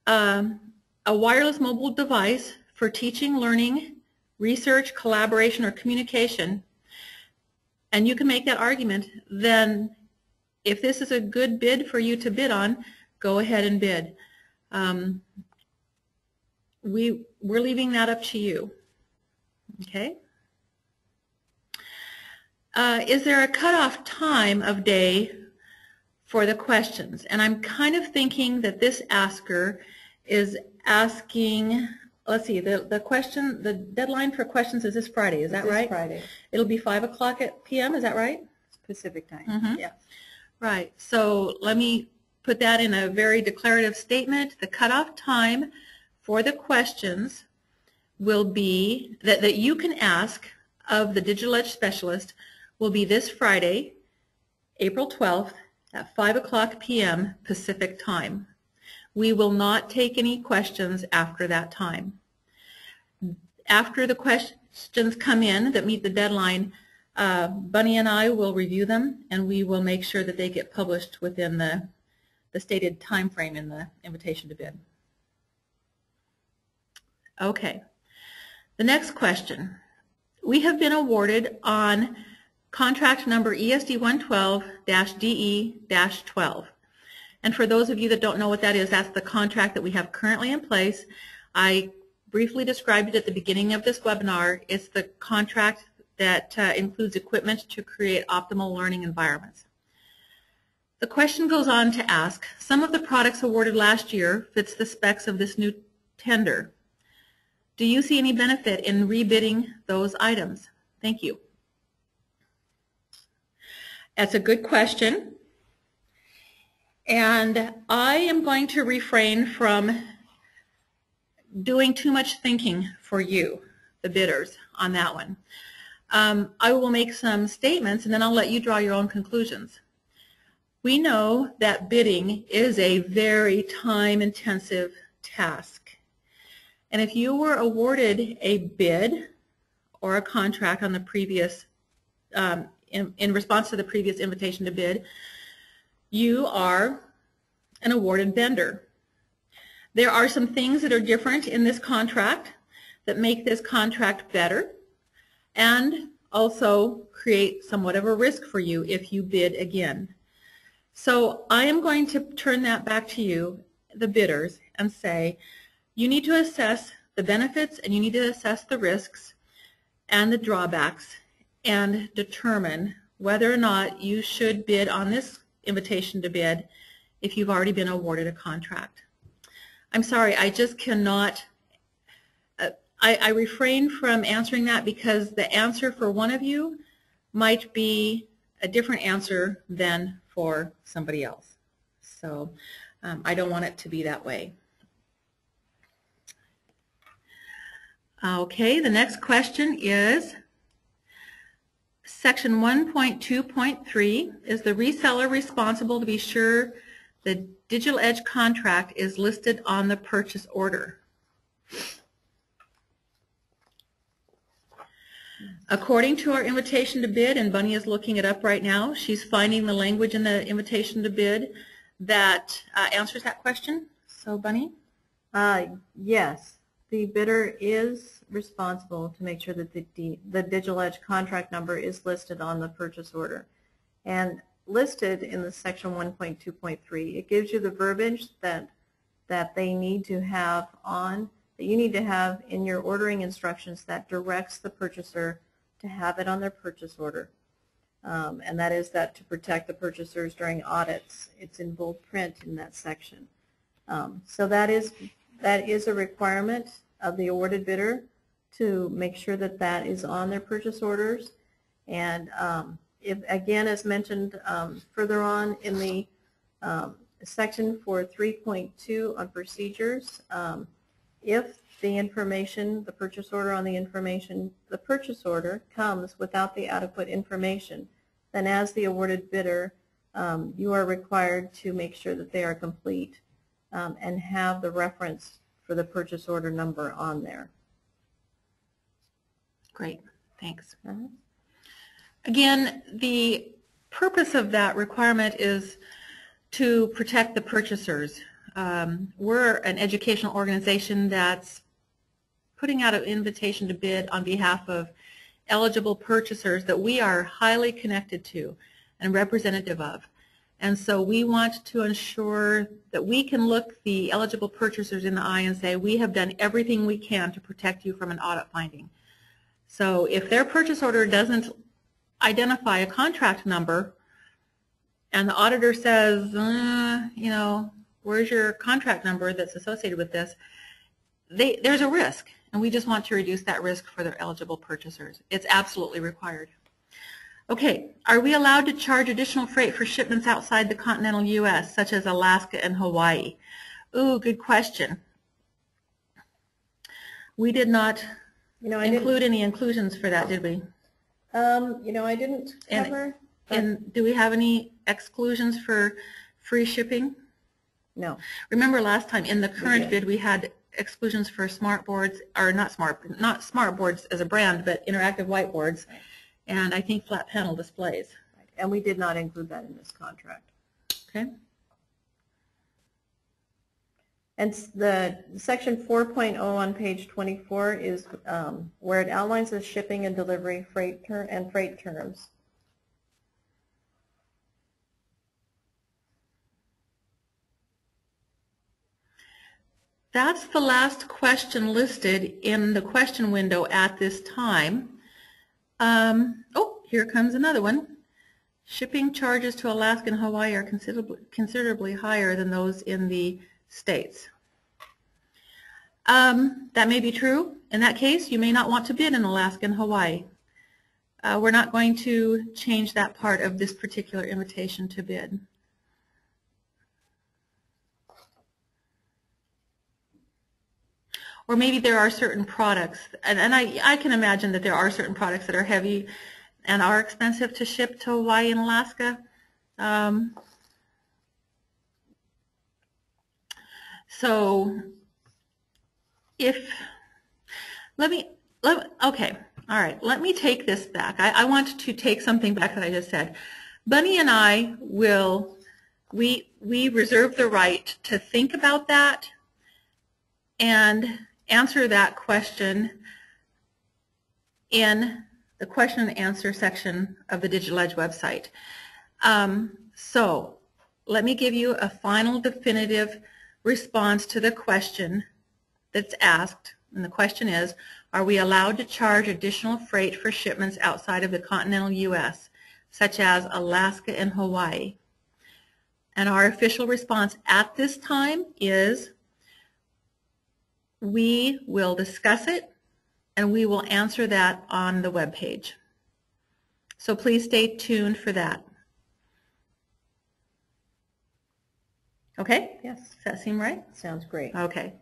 a wireless mobile device for teaching, learning, research, collaboration, or communication, and you can make that argument, then if this is a good bid for you to bid on, go ahead and bid. We're leaving that up to you. Okay? Is there a cutoff time of day for the questions? And I'm kind of thinking that this asker is asking, let's see, the deadline for questions is this Friday, is that right? This Friday. It'll be 5 o'clock p.m., is that right? Pacific time, Yes. Right, so let me put that in a very declarative statement. The cutoff time for the questions will be, that you can ask of the DigitalEdge specialist, will be this Friday, April 12th at 5 o'clock p.m. Pacific time. We will not take any questions after that time. After the questions come in that meet the deadline, Bunny and I will review them, and we will make sure that they get published within the stated time frame in the invitation to bid. Okay. The next question. We have been awarded on contract number ESD 112-DE-12. And for those of you that don't know what that is, that's the contract that we have currently in place. I briefly described it at the beginning of this webinar. It's the contract that includes equipment to create optimal learning environments. The question goes on to ask, some of the products awarded last year fits the specs of this new tender. Do you see any benefit in rebidding those items? Thank you. That's a good question. And I am going to refrain from doing too much thinking for you, the bidders, on that one. I will make some statements and then I'll let you draw your own conclusions. We know that bidding is a very time-intensive task. And if you were awarded a bid or a contract on the previous, in response to the previous invitation to bid, you are an awarded vendor. There are some things that are different in this contract that make this contract better and also create somewhat of a risk for you if you bid again. So I am going to turn that back to you, the bidders, and say you need to assess the benefits and you need to assess the risks and the drawbacks and determine whether or not you should bid on this invitation to bid if you've already been awarded a contract. I'm sorry, I just cannot, I refrain from answering that because the answer for one of you might be a different answer than for somebody else. So I don't want it to be that way. Okay, the next question is Section 1.2.3, is the reseller responsible to be sure the DigitalEdge contract is listed on the purchase order? According to our invitation to bid, and Bunny is looking it up right now, she's finding the language in the invitation to bid that answers that question? So, Bunny? Yes, the bidder is responsible to make sure that the DigitalEdge contract number is listed on the purchase order. And listed in the section 1.2.3, it gives you the verbiage that they need to have on, that you need to have in your ordering instructions that directs the purchaser to have it on their purchase order. And that is that to protect the purchasers during audits. It's in bold print in that section. So that is a requirement of the awarded bidder to make sure that that is on their purchase orders. And if, again, as mentioned further on in the section for 3.2 on procedures, if the information, the purchase order on the information, the purchase order comes without the adequate information, then as the awarded bidder, you are required to make sure that they are complete and have the reference for the purchase order number on there. Great, thanks. Again, the purpose of that requirement is to protect the purchasers. We're an educational organization that's putting out an invitation to bid on behalf of eligible purchasers that we are highly connected to and representative of. And so we want to ensure that we can look the eligible purchasers in the eye and say, we have done everything we can to protect you from an audit finding. So if their purchase order doesn't identify a contract number and the auditor says, you know, where's your contract number that's associated with this, there's a risk, and we just want to reduce that risk for their eligible purchasers. It's absolutely required. Okay, are we allowed to charge additional freight for shipments outside the continental U.S., such as Alaska and Hawaii? Ooh, good question. We did not include any inclusions for that, did we? I didn't cover. And do we have any exclusions for free shipping? No. Remember last time in the current bid we had exclusions for smart boards, or not smart boards as a brand, but interactive whiteboards, and I think flat panel displays. Right. And we did not include that in this contract. Okay. And the section 4.0 on page 24 is where it outlines the shipping and delivery freight terms. That's the last question listed in the question window at this time. Oh, here comes another one. Shipping charges to Alaska and Hawaii are considerably higher than those in the States. That may be true. In that case, you may not want to bid in Alaska and Hawaii. We're not going to change that part of this particular invitation to bid. Or maybe there are certain products, and I can imagine that there are certain products that are heavy and are expensive to ship to Hawaii and Alaska. So okay, all right, let me take this back. I want to take something back that I just said. Bunny and I we reserve the right to think about that and answer that question in the question and answer section of the DigitalEdge website. So let me give you a final definitive response to the question that's asked. And the question is, are we allowed to charge additional freight for shipments outside of the continental U.S., such as Alaska and Hawaii? And our official response at this time is, we will discuss it and we will answer that on the web page. So please stay tuned for that. Okay? Yes. Does that seem right? Sounds great. Okay.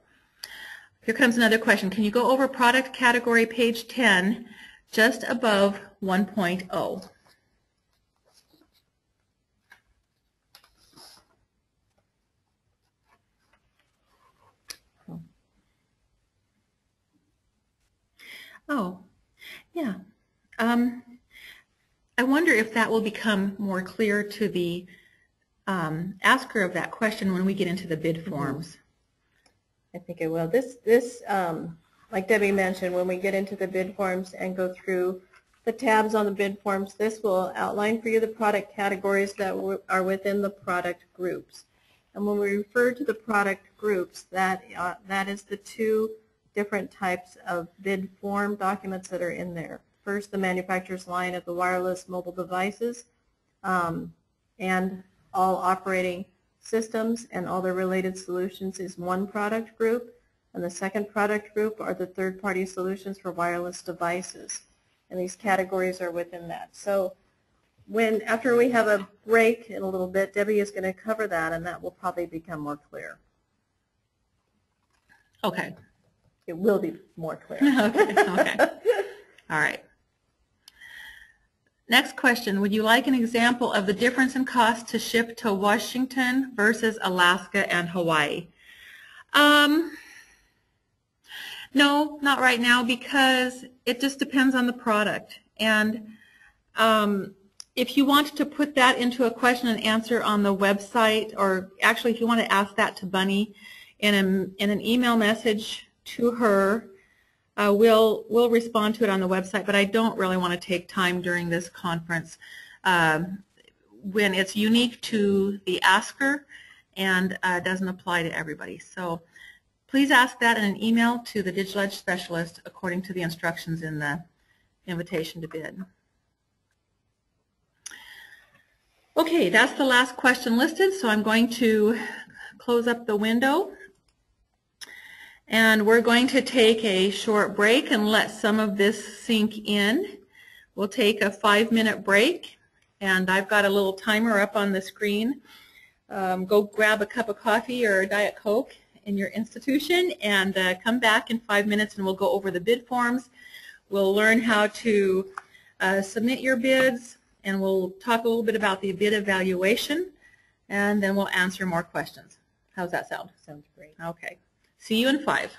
Here comes another question. Can you go over product category page 10 just above 1.0? Oh, yeah. I wonder if that will become more clear to the ask her of that question when we get into the bid forms. I think I will. Like Debbie mentioned, when we get into the bid forms and go through the tabs on the bid forms, this will outline for you the product categories that are within the product groups. And when we refer to the product groups, that is the two different types of bid form documents that are in there. First, the manufacturer's line of the wireless mobile devices and all operating systems and all the related solutions is one product group. And the second product group are the third-party solutions for wireless devices. And these categories are within that. So after we have a break in a little bit, Debbie is going to cover that, and that will probably become more clear. Okay. It will be more clear. Okay. All right. Next question. Would you like an example of the difference in cost to ship to Washington versus Alaska and Hawaii? No, not right now, because it just depends on the product. And if you want to put that into a question and answer on the website, or actually if you want to ask that to Bunny in an email message to her, we'll respond to it on the website, but I don't really want to take time during this conference when it's unique to the asker and doesn't apply to everybody. So please ask that in an email to the DigitalEdge specialist according to the instructions in the invitation to bid. Okay, that's the last question listed, so I'm going to close up the window. And we're going to take a short break and let some of this sink in. We'll take a 5-minute break, and I've got a little timer up on the screen. Go grab a cup of coffee or a Diet Coke in your institution and come back in 5 minutes, and we'll go over the bid forms. We'll learn how to submit your bids, and we'll talk a little bit about the bid evaluation, and then we'll answer more questions. How's that sound? Sounds great. Okay. See you in 5.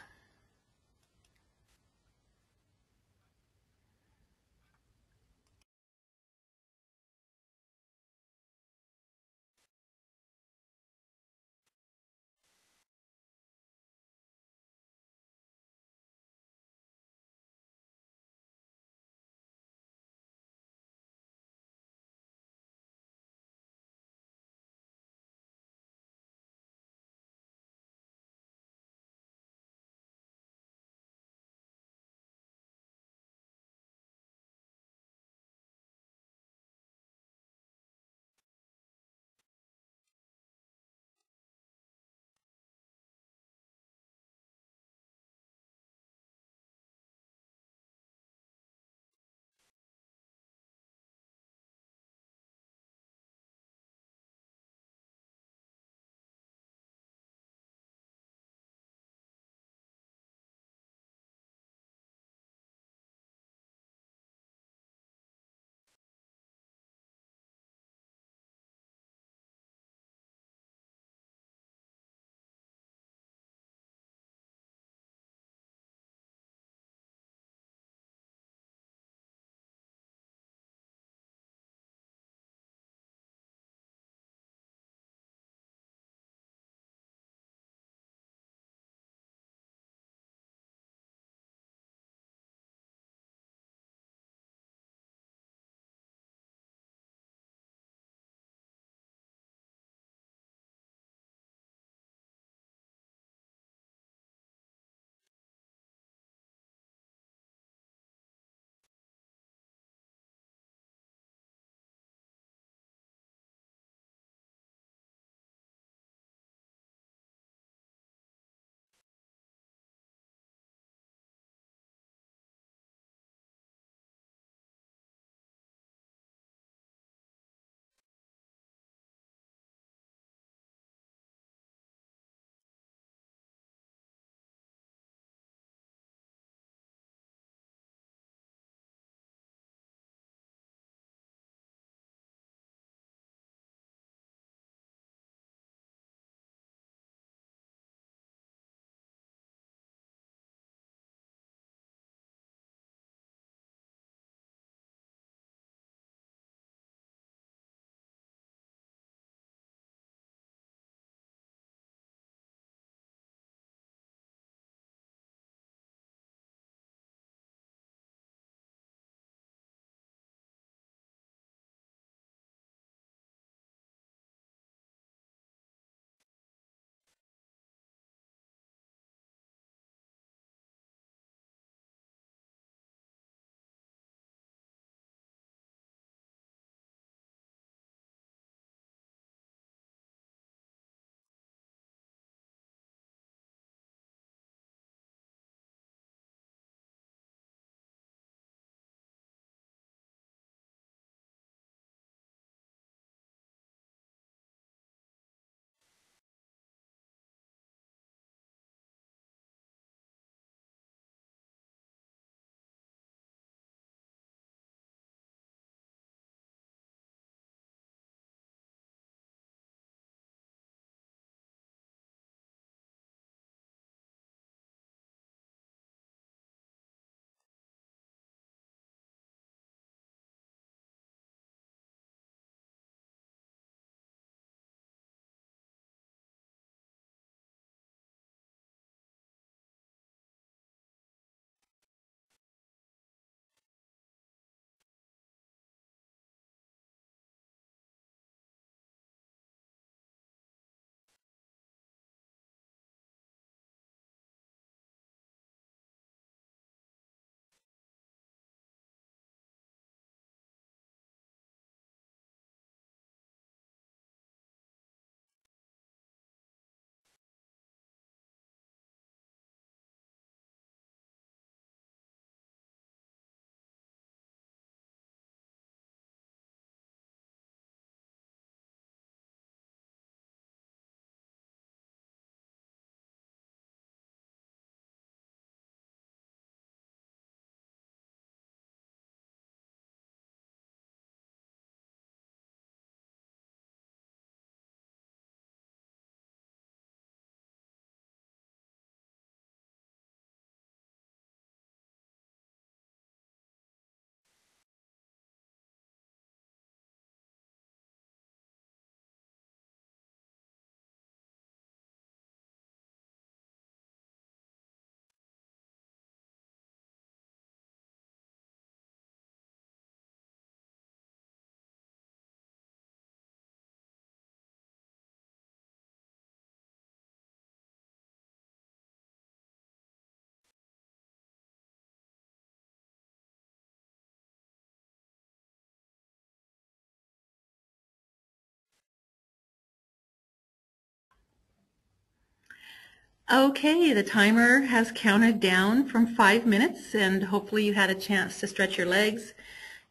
Okay, the timer has counted down from 5 minutes, and hopefully you had a chance to stretch your legs,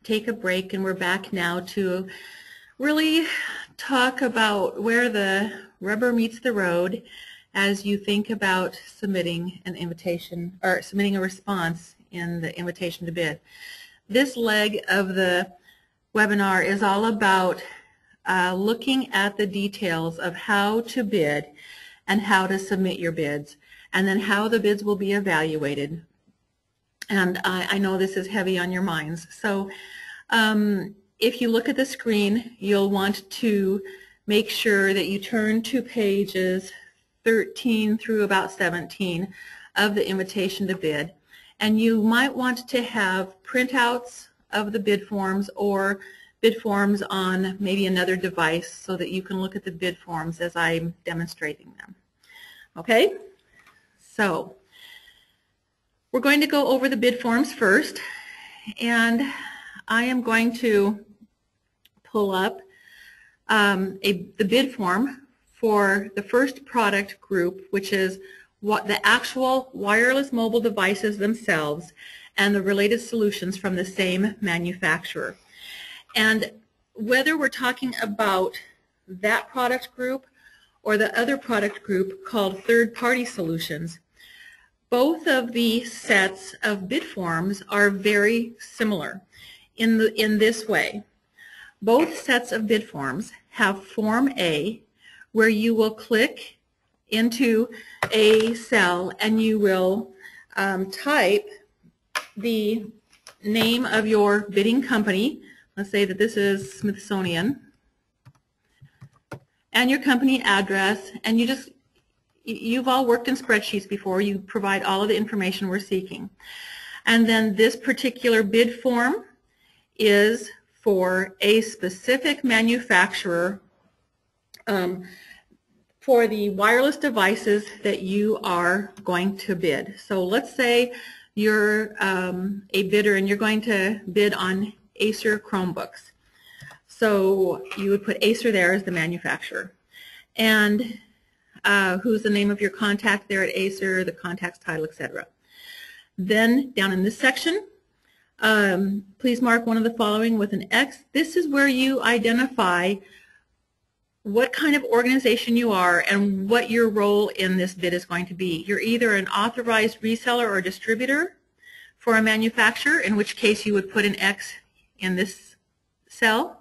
take a break, and we're back now to really talk about where the rubber meets the road as you think about submitting an invitation or submitting a response in the invitation to bid. This leg of the webinar is all about looking at the details of how to bid and how to submit your bids, and then how the bids will be evaluated. And I know this is heavy on your minds. So if you look at the screen, you'll want to make sure that you turn to pages 13 through about 17 of the invitation to bid. And you might want to have printouts of the bid forms or bid forms on maybe another device so that you can look at the bid forms as I'm demonstrating them. Okay, so we're going to go over the bid forms first, and I am going to pull up the bid form for the first product group, which is what the actual wireless mobile devices themselves and the related solutions from the same manufacturer. And whether we're talking about that product group or the other product group called third-party solutions, both of the sets of bid forms are very similar in this way. Both sets of bid forms have Form A, where you will click into a cell and you will type the name of your bidding company. Let's say that this is Smithsonian, and your company address, and you've all worked in spreadsheets before. You provide all of the information we're seeking. And then this particular bid form is for a specific manufacturer for the wireless devices that you are going to bid. So let's say you're a bidder and you're going to bid on Acer Chromebooks. So you would put Acer there as the manufacturer. And who's the name of your contact there at Acer, the contact's title, etc. Then down in this section, please mark one of the following with an X. This is where you identify what kind of organization you are and what your role in this bid is going to be. You're either an authorized reseller or distributor for a manufacturer, in which case you would put an X in this cell.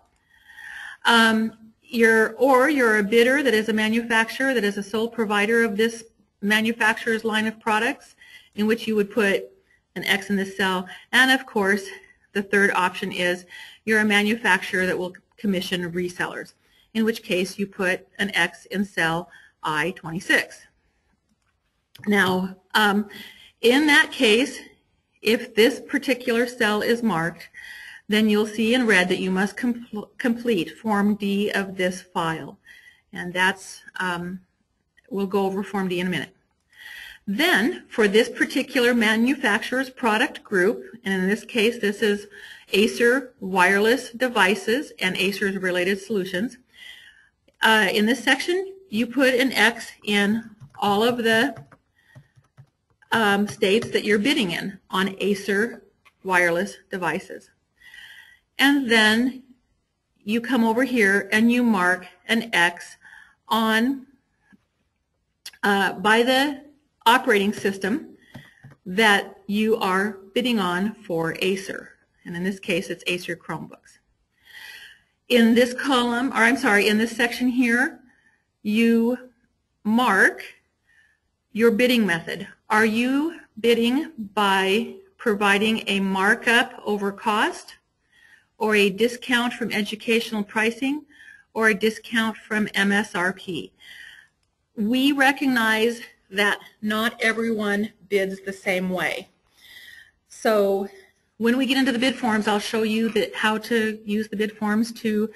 You're a bidder that is a manufacturer that is a sole provider of this manufacturer's line of products, in which you would put an X in this cell. And of course, the third option is you're a manufacturer that will commission resellers, in which case you put an X in cell I-26. Now, in that case, if this particular cell is marked, then you'll see in red that you must complete Form D of this file. And that's, we'll go over Form D in a minute. Then, for this particular manufacturer's product group, and in this case this is Acer Wireless Devices and Acer's related solutions, in this section you put an X in all of the states that you're bidding in on Acer Wireless Devices. And then you come over here and you mark an X on by the operating system that you are bidding on for Acer. And in this case, it's Acer Chromebooks. In this column, or I'm sorry, in this section here, you mark your bidding method. Are you bidding by providing a markup over cost, or a discount from educational pricing, or a discount from MSRP? We recognize that not everyone bids the same way. So when we get into the bid forms, I'll show you how to use the bid forms to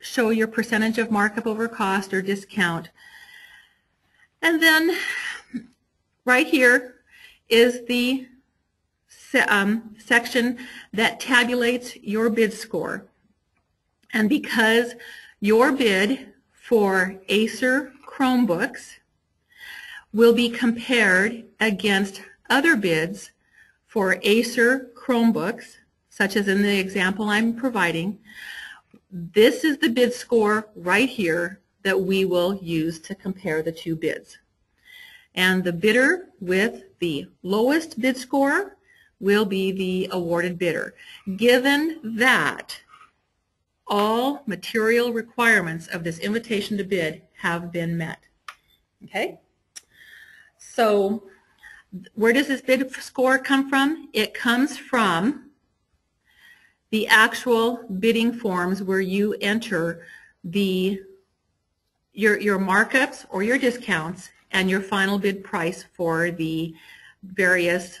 show your percentage of markup over cost or discount. And then right here is the section that tabulates your bid score. And because your bid for Acer Chromebooks will be compared against other bids for Acer Chromebooks, such as in the example I'm providing. This is the bid score right here that we will use to compare the two bids. And the bidder with the lowest bid score will be the awarded bidder, given that all material requirements of this invitation to bid have been met. Okay? So where does this bid score come from? It comes from the actual bidding forms where you enter your markups or your discounts and your final bid price for the various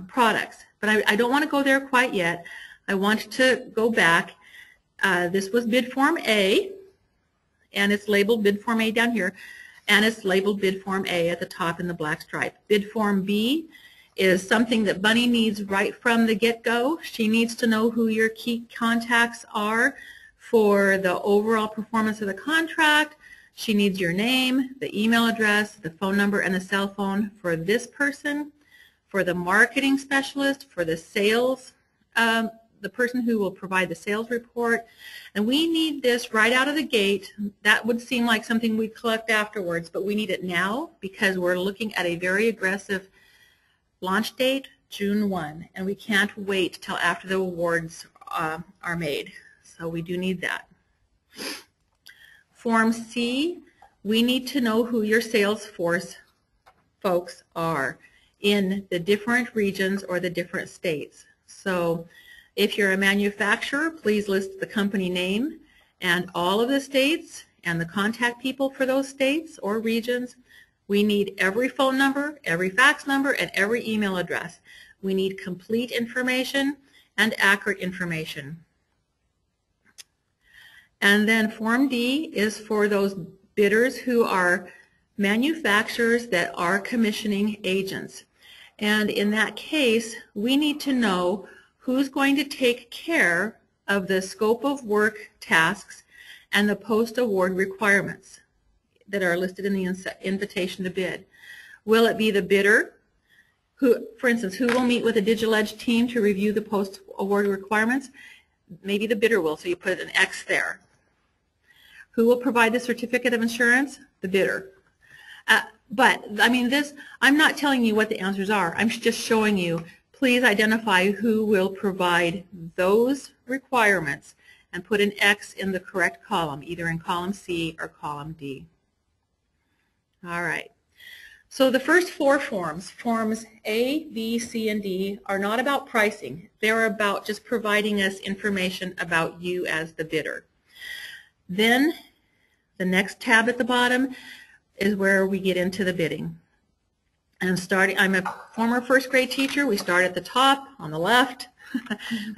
products. But I don't want to go there quite yet. I want to go back. This was bid form A, and it's labeled bid form A down here, and it's labeled bid form A at the top in the black stripe. Bid form B is something that Bunny needs right from the get-go. She needs to know who your key contacts are for the overall performance of the contract. She needs your name, the email address, the phone number, and the cell phone for this person, for the marketing specialist, for the sales, the person who will provide the sales report. And we need this right out of the gate. That would seem like something we'd collect afterwards, but we need it now because we're looking at a very aggressive launch date, June 1, and we can't wait till after the awards are made. So we do need that. Form C, we need to know who your sales force folks are in the different regions or the different states. So if you're a manufacturer, please list the company name and all of the states and the contact people for those states or regions. We need every phone number, every fax number, and every email address. We need complete information and accurate information. And then Form D is for those bidders who are manufacturers that are commissioning agents. And in that case, we need to know who's going to take care of the scope of work tasks and the post-award requirements that are listed in the invitation to bid. Will it be the bidder who, for instance, who will meet with the DigitalEdge team to review the post-award requirements? Maybe the bidder will, so you put an X there. Who will provide the certificate of insurance? The bidder. But, I mean, I'm not telling you what the answers are. I'm just showing you, please identify who will provide those requirements and put an X in the correct column, either in column C or column D. All right. So the first four forms, forms A, B, C, and D, are not about pricing. They're about just providing us information about you as the bidder. Then the next tab at the bottom is where we get into the bidding. And I'm a former first grade teacher. We start at the top on the left.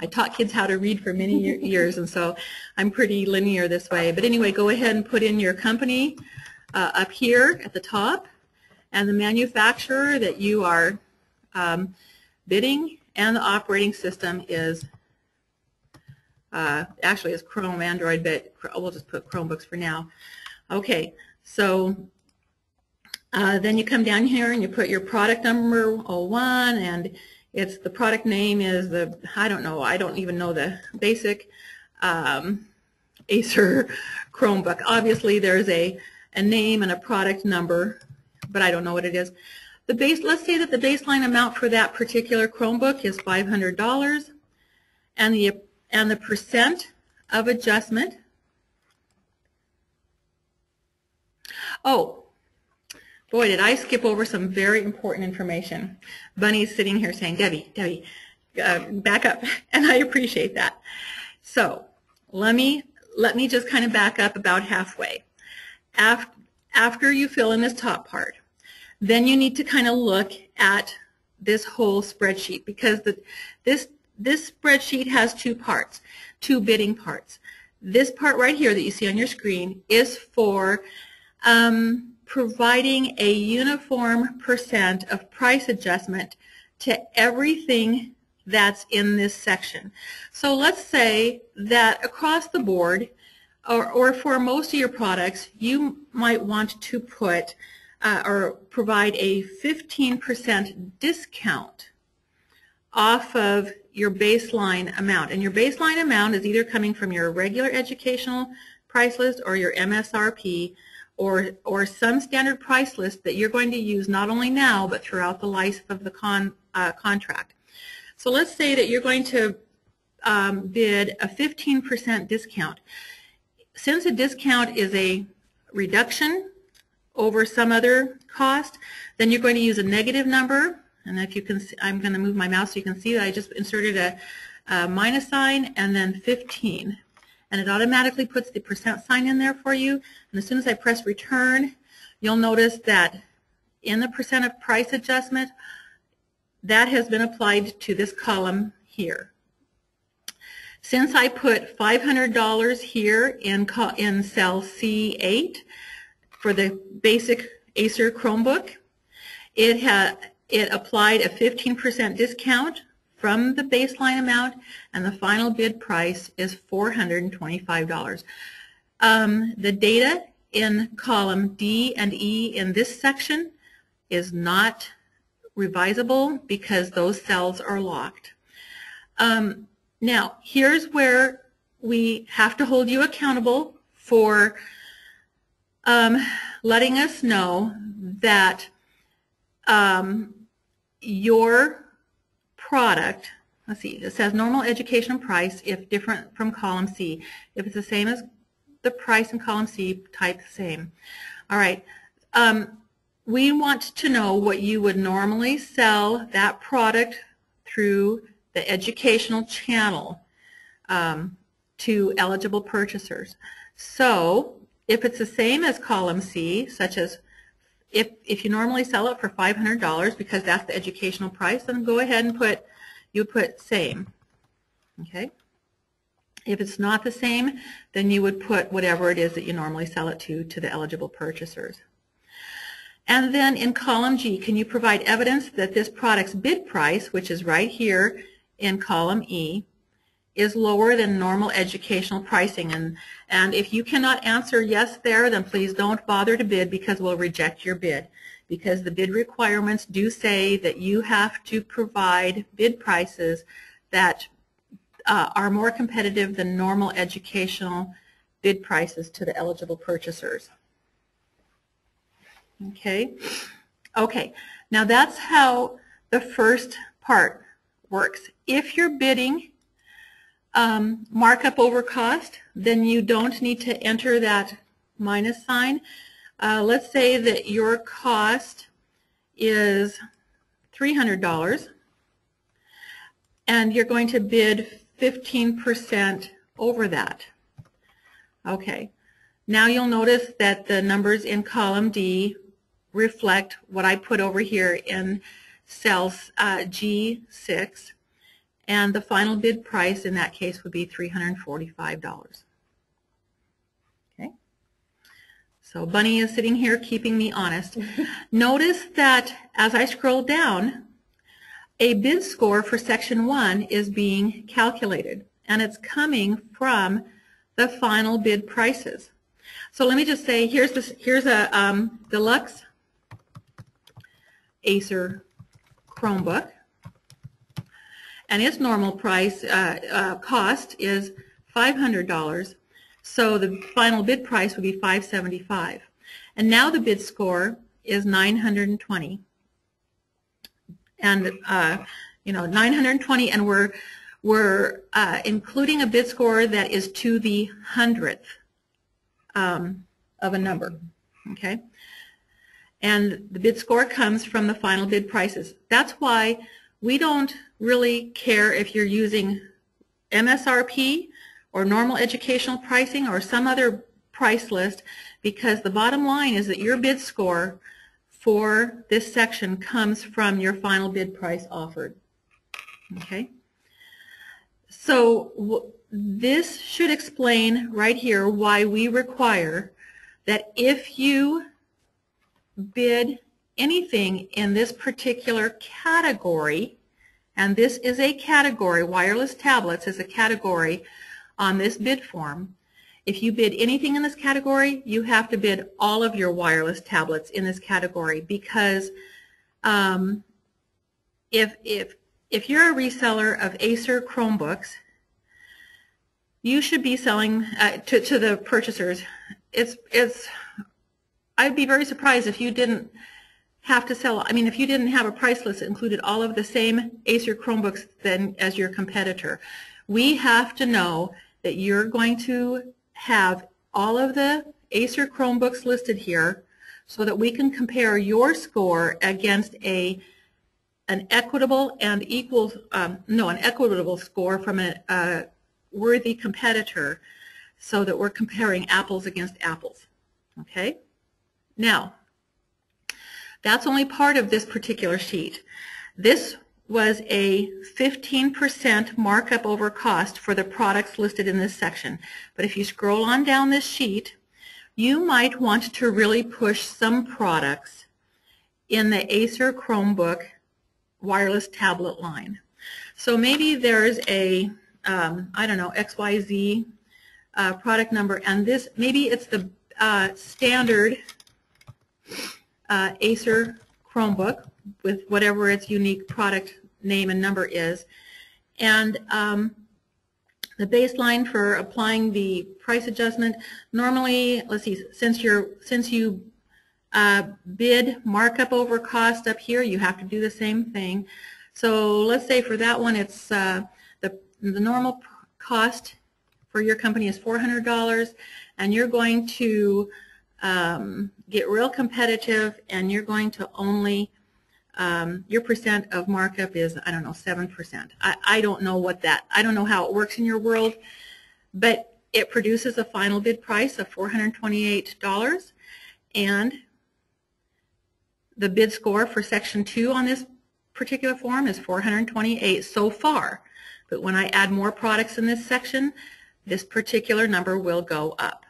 I taught kids how to read for many years, and so I'm pretty linear this way. But anyway, go ahead and put in your company up here at the top, and the manufacturer that you are bidding, and the operating system is actually it's Chrome, Android, but we'll just put Chromebooks for now. Okay, so then you come down here and you put your product number 01, and it's the product name is the, I don't even know the basic Acer Chromebook. Obviously there's a name and a product number, but I don't know what it is. Let's say that the baseline amount for that particular Chromebook is $500, and the percent of adjustment. Oh, boy, did I skip over some very important information. Bunny's sitting here saying, Debbie, back up, and I appreciate that. So let me just kind of back up about halfway. After you fill in this top part, then you need to kind of look at this whole spreadsheet, because this spreadsheet has two parts, two bidding parts. This part right here that you see on your screen is for providing a uniform percent of price adjustment to everything that's in this section. So let's say that across the board, or for most of your products, you might want to put or provide a 15% discount off of your baseline amount. And your baseline amount is either coming from your regular educational price list or your MSRP or some standard price list that you're going to use not only now but throughout the life of the contract. So let's say that you're going to bid a 15% discount. Since a discount is a reduction over some other cost, then you're going to use a negative number. And if you can see, I'm going to move my mouse so you can see that I just inserted a minus sign and then 15. And it automatically puts the percent sign in there for you. And as soon as I press return, you'll notice that in the percent of price adjustment, that has been applied to this column here. Since I put $500 here in cell C8 for the basic Acer Chromebook, it applied a 15% discount from the baseline amount, and the final bid price is $425. The data in column D and E in this section is not revisable because those cells are locked. Now, here's where we have to hold you accountable for letting us know that your product, let's see, it says normal education price if different from column C. If it's the same as the price in column C, type the same. All right. We want to know what you would normally sell that product through the educational channel to eligible purchasers. So if it's the same as column C, such as if you normally sell it for $500 because that's the educational price, then go ahead and put same. Okay. If it's not the same, then you would put whatever it is that you normally sell it to the eligible purchasers. And then in column G, can you provide evidence that this product's bid price, which is right here in column E, is lower than normal educational pricing? And if you cannot answer yes there, then please don't bother to bid because we'll reject your bid. Because the bid requirements do say that you have to provide bid prices that are more competitive than normal educational bid prices to the eligible purchasers. Okay. Okay. Now that's how the first part works. If you're bidding markup over cost, then you don't need to enter that minus sign. Let's say that your cost is $300 and you're going to bid 15% over that. Okay. Now you'll notice that the numbers in column D reflect what I put over here in cells G6, and the final bid price in that case would be $345. Okay. So Bunny is sitting here keeping me honest. Notice that as I scroll down, a bid score for section 1 is being calculated, and it's coming from the final bid prices. So let me just say, here's a deluxe Acer Chromebook, and its normal price cost is $500. So the final bid price would be $575, and now the bid score is 920. And you know, 920, and we're including a bid score that is to the 100th of a number. Okay. And the bid score comes from the final bid prices. That's why we don't really care if you're using MSRP or normal educational pricing or some other price list, because the bottom line is that your bid score for this section comes from your final bid price offered. Okay? So this should explain right here why we require that if you bid anything in this particular category, and this is a category, wireless tablets is a category on this bid form, If you bid anything in this category, you have to bid all of your wireless tablets in this category, because if you're a reseller of Acer Chromebooks, you should be selling to the purchasers. I'd be very surprised if you didn't have to sell. I mean, if you didn't have a price list that included all of the same Acer Chromebooks then as your competitor. We have to know that you're going to have all of the Acer Chromebooks listed here so that we can compare your score against an equitable and equal, an equitable score from a worthy competitor, so that we're comparing apples against apples. Okay? Now, that's only part of this particular sheet. This was a 15% markup over cost for the products listed in this section. But if you scroll on down this sheet, you might want to really push some products in the Acer Chromebook wireless tablet line. So maybe there's a, I don't know, XYZ product number, and this, maybe it's the standard Acer Chromebook with whatever its unique product name and number is. And the baseline for applying the price adjustment, normally, let's see, since you bid markup over cost up here, you have to do the same thing. So let's say for that one, it's the normal cost for your company is $400, and you're going to get real competitive, and you're going to only, your percent of markup is, I don't know, 7%. I don't know what that, I don't know how it works in your world, but it produces a final bid price of $428, and the bid score for Section 2 on this particular form is 428 so far. But when I add more products in this section, this particular number will go up.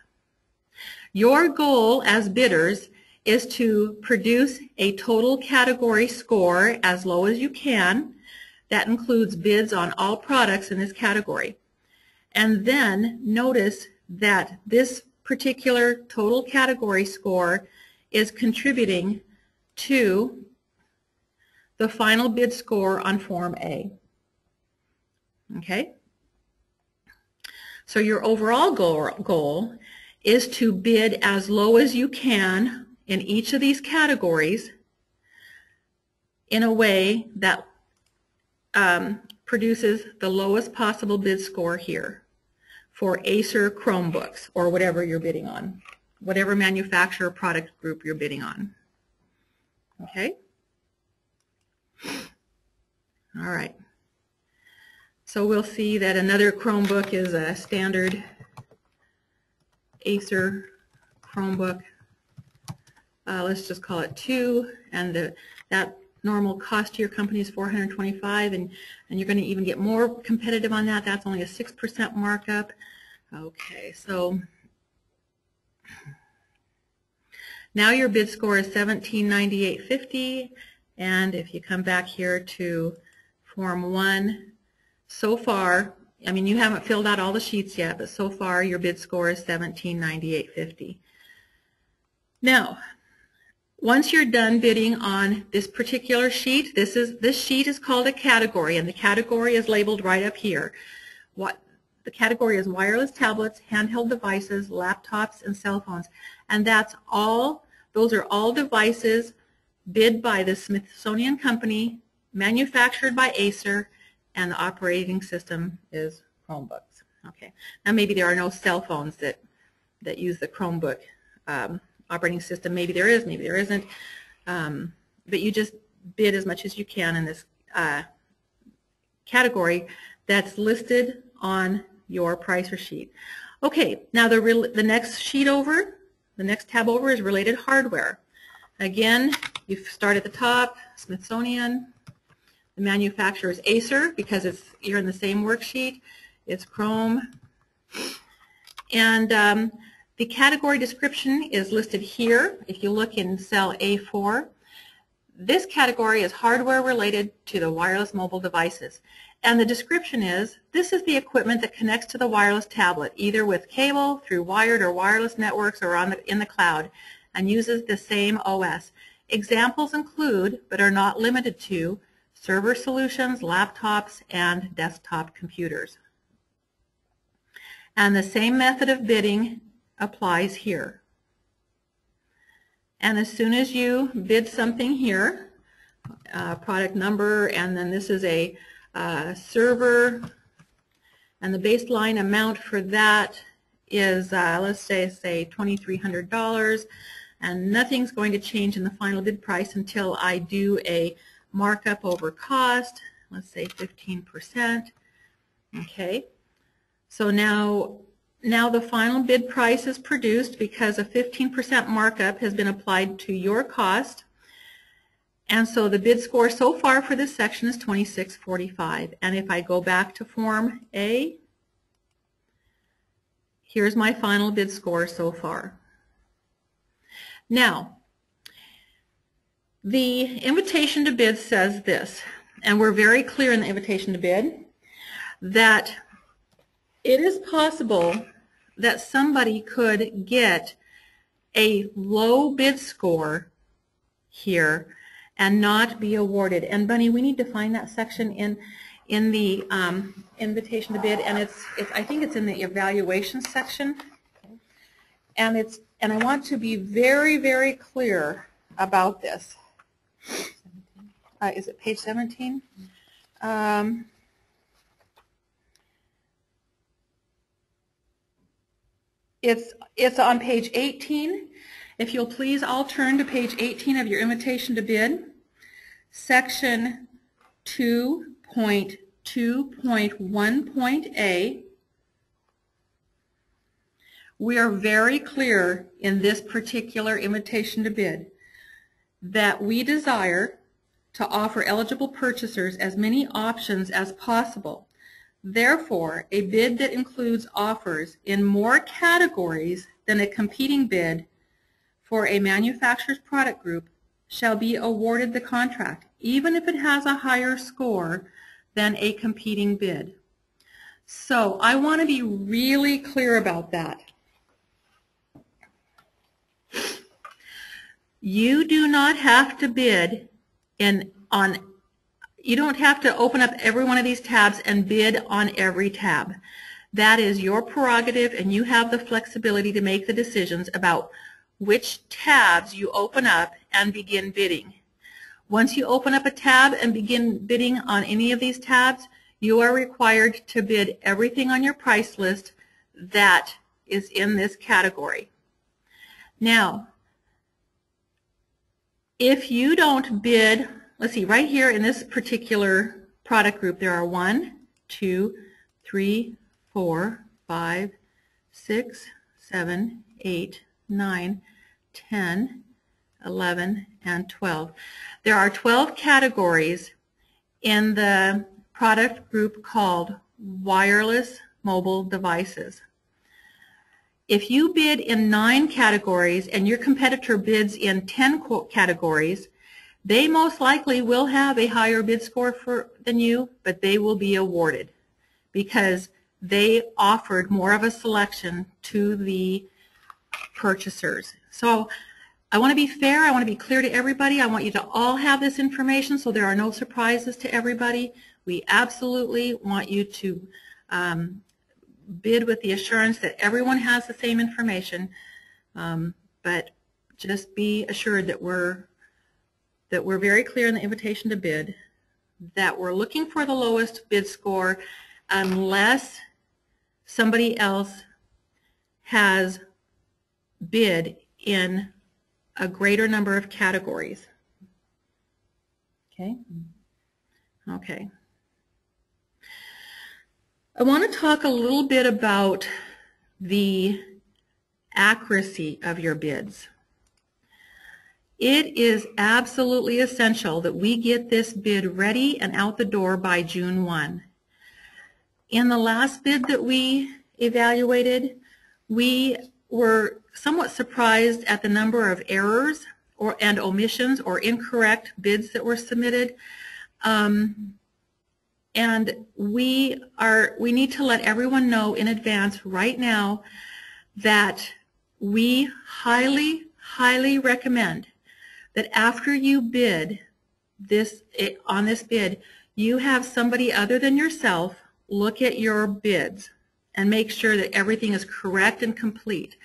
Your goal as bidders is to produce a total category score as low as you can. That includes bids on all products in this category. And then notice that this particular total category score is contributing to the final bid score on Form A. Okay? So your overall goal is to bid as low as you can in each of these categories in a way that produces the lowest possible bid score here for Acer Chromebooks or whatever you're bidding on, whatever manufacturer product group you're bidding on. Okay? All right. So we'll see that another Chromebook is a standard Acer Chromebook. Let's just call it 2, and that normal cost to your company is $425, and you're going to even get more competitive on that. That's only a 6% markup. Okay, so now your bid score is $1798.50, and if you come back here to Form 1, so far, I mean, you haven't filled out all the sheets yet, but so far your bid score is $1798.50. Now, once you're done bidding on this particular sheet, this sheet is called a category, and the category is labeled right up here. The category is wireless tablets, handheld devices, laptops, and cell phones. And that's all, those are all devices bid by the Smithsonian Company, manufactured by Acer, and the operating system is Chromebooks. Okay. Now maybe there are no cell phones that use the Chromebook operating system. Maybe there is, maybe there isn't. But you just bid as much as you can in this category that's listed on your pricer sheet. Okay, now the next sheet over, the next tab over is related hardware. Again, you start at the top, Smithsonian. The manufacturer is Acer because you're in the same worksheet. It's Chrome. And the category description is listed here. If you look in cell A4, this category is hardware related to the wireless mobile devices. And the description is, this is the equipment that connects to the wireless tablet, either with cable, through wired or wireless networks, or in the cloud, and uses the same OS. Examples include, but are not limited to, server solutions, laptops, and desktop computers. And the same method of bidding applies here. And as soon as you bid something here, product number, and then this is a server, and the baseline amount for that is, let's say $2,300, and nothing's going to change in the final bid price until I do a markup over cost, let's say 15%. Okay, so now the final bid price is produced because a 15% markup has been applied to your cost. And so the bid score so far for this section is 2645. And if I go back to Form A, here's my final bid score so far. Now, the invitation to bid says this, and we're very clear in the invitation to bid, that it is possible that somebody could get a low bid score here and not be awarded. And Bunny, we need to find that section in the invitation to bid, and I think it's in the evaluation section. And I want to be very, very clear about this. Is it page 17? It's on page 18. If you'll please all turn to page 18 of your invitation to bid, section 2.2.1.A. We are very clear in this particular invitation to bid that we desire to offer eligible purchasers as many options as possible. Therefore, a bid that includes offers in more categories than a competing bid for a manufacturer's product group shall be awarded the contract, even if it has a higher score than a competing bid. So I want to be really clear about that. You do not have to bid you don't have to open up every one of these tabs and bid on every tab. That is your prerogative, and you have the flexibility to make the decisions about which tabs you open up and begin bidding. Once you open up a tab and begin bidding on any of these tabs, you are required to bid everything on your price list that is in this category. Now, if you don't bid, let's see, right here in this particular product group, there are 1, 2, 3, 4, 5, 6, 7, 8, 9, 10, 11, and 12. There are 12 categories in the product group called wireless mobile devices. If you bid in 9 categories and your competitor bids in 10 categories, they most likely will have a higher bid score than you, but they will be awarded because they offered more of a selection to the purchasers. So I want to be fair. I want to be clear to everybody. I want you to all have this information so there are no surprises to everybody. We absolutely want you to bid with the assurance that everyone has the same information, but just be assured that we're very clear in the invitation to bid, that we're looking for the lowest bid score unless somebody else has bid in a greater number of categories. Okay? Okay. I want to talk a little bit about the accuracy of your bids. It is absolutely essential that we get this bid ready and out the door by June 1. In the last bid that we evaluated, we were somewhat surprised at the number of errors and omissions or incorrect bids that were submitted. And we need to let everyone know in advance right now that we highly, highly recommend that after you bid on this bid, you have somebody other than yourself look at your bids and make sure that everything is correct and complete.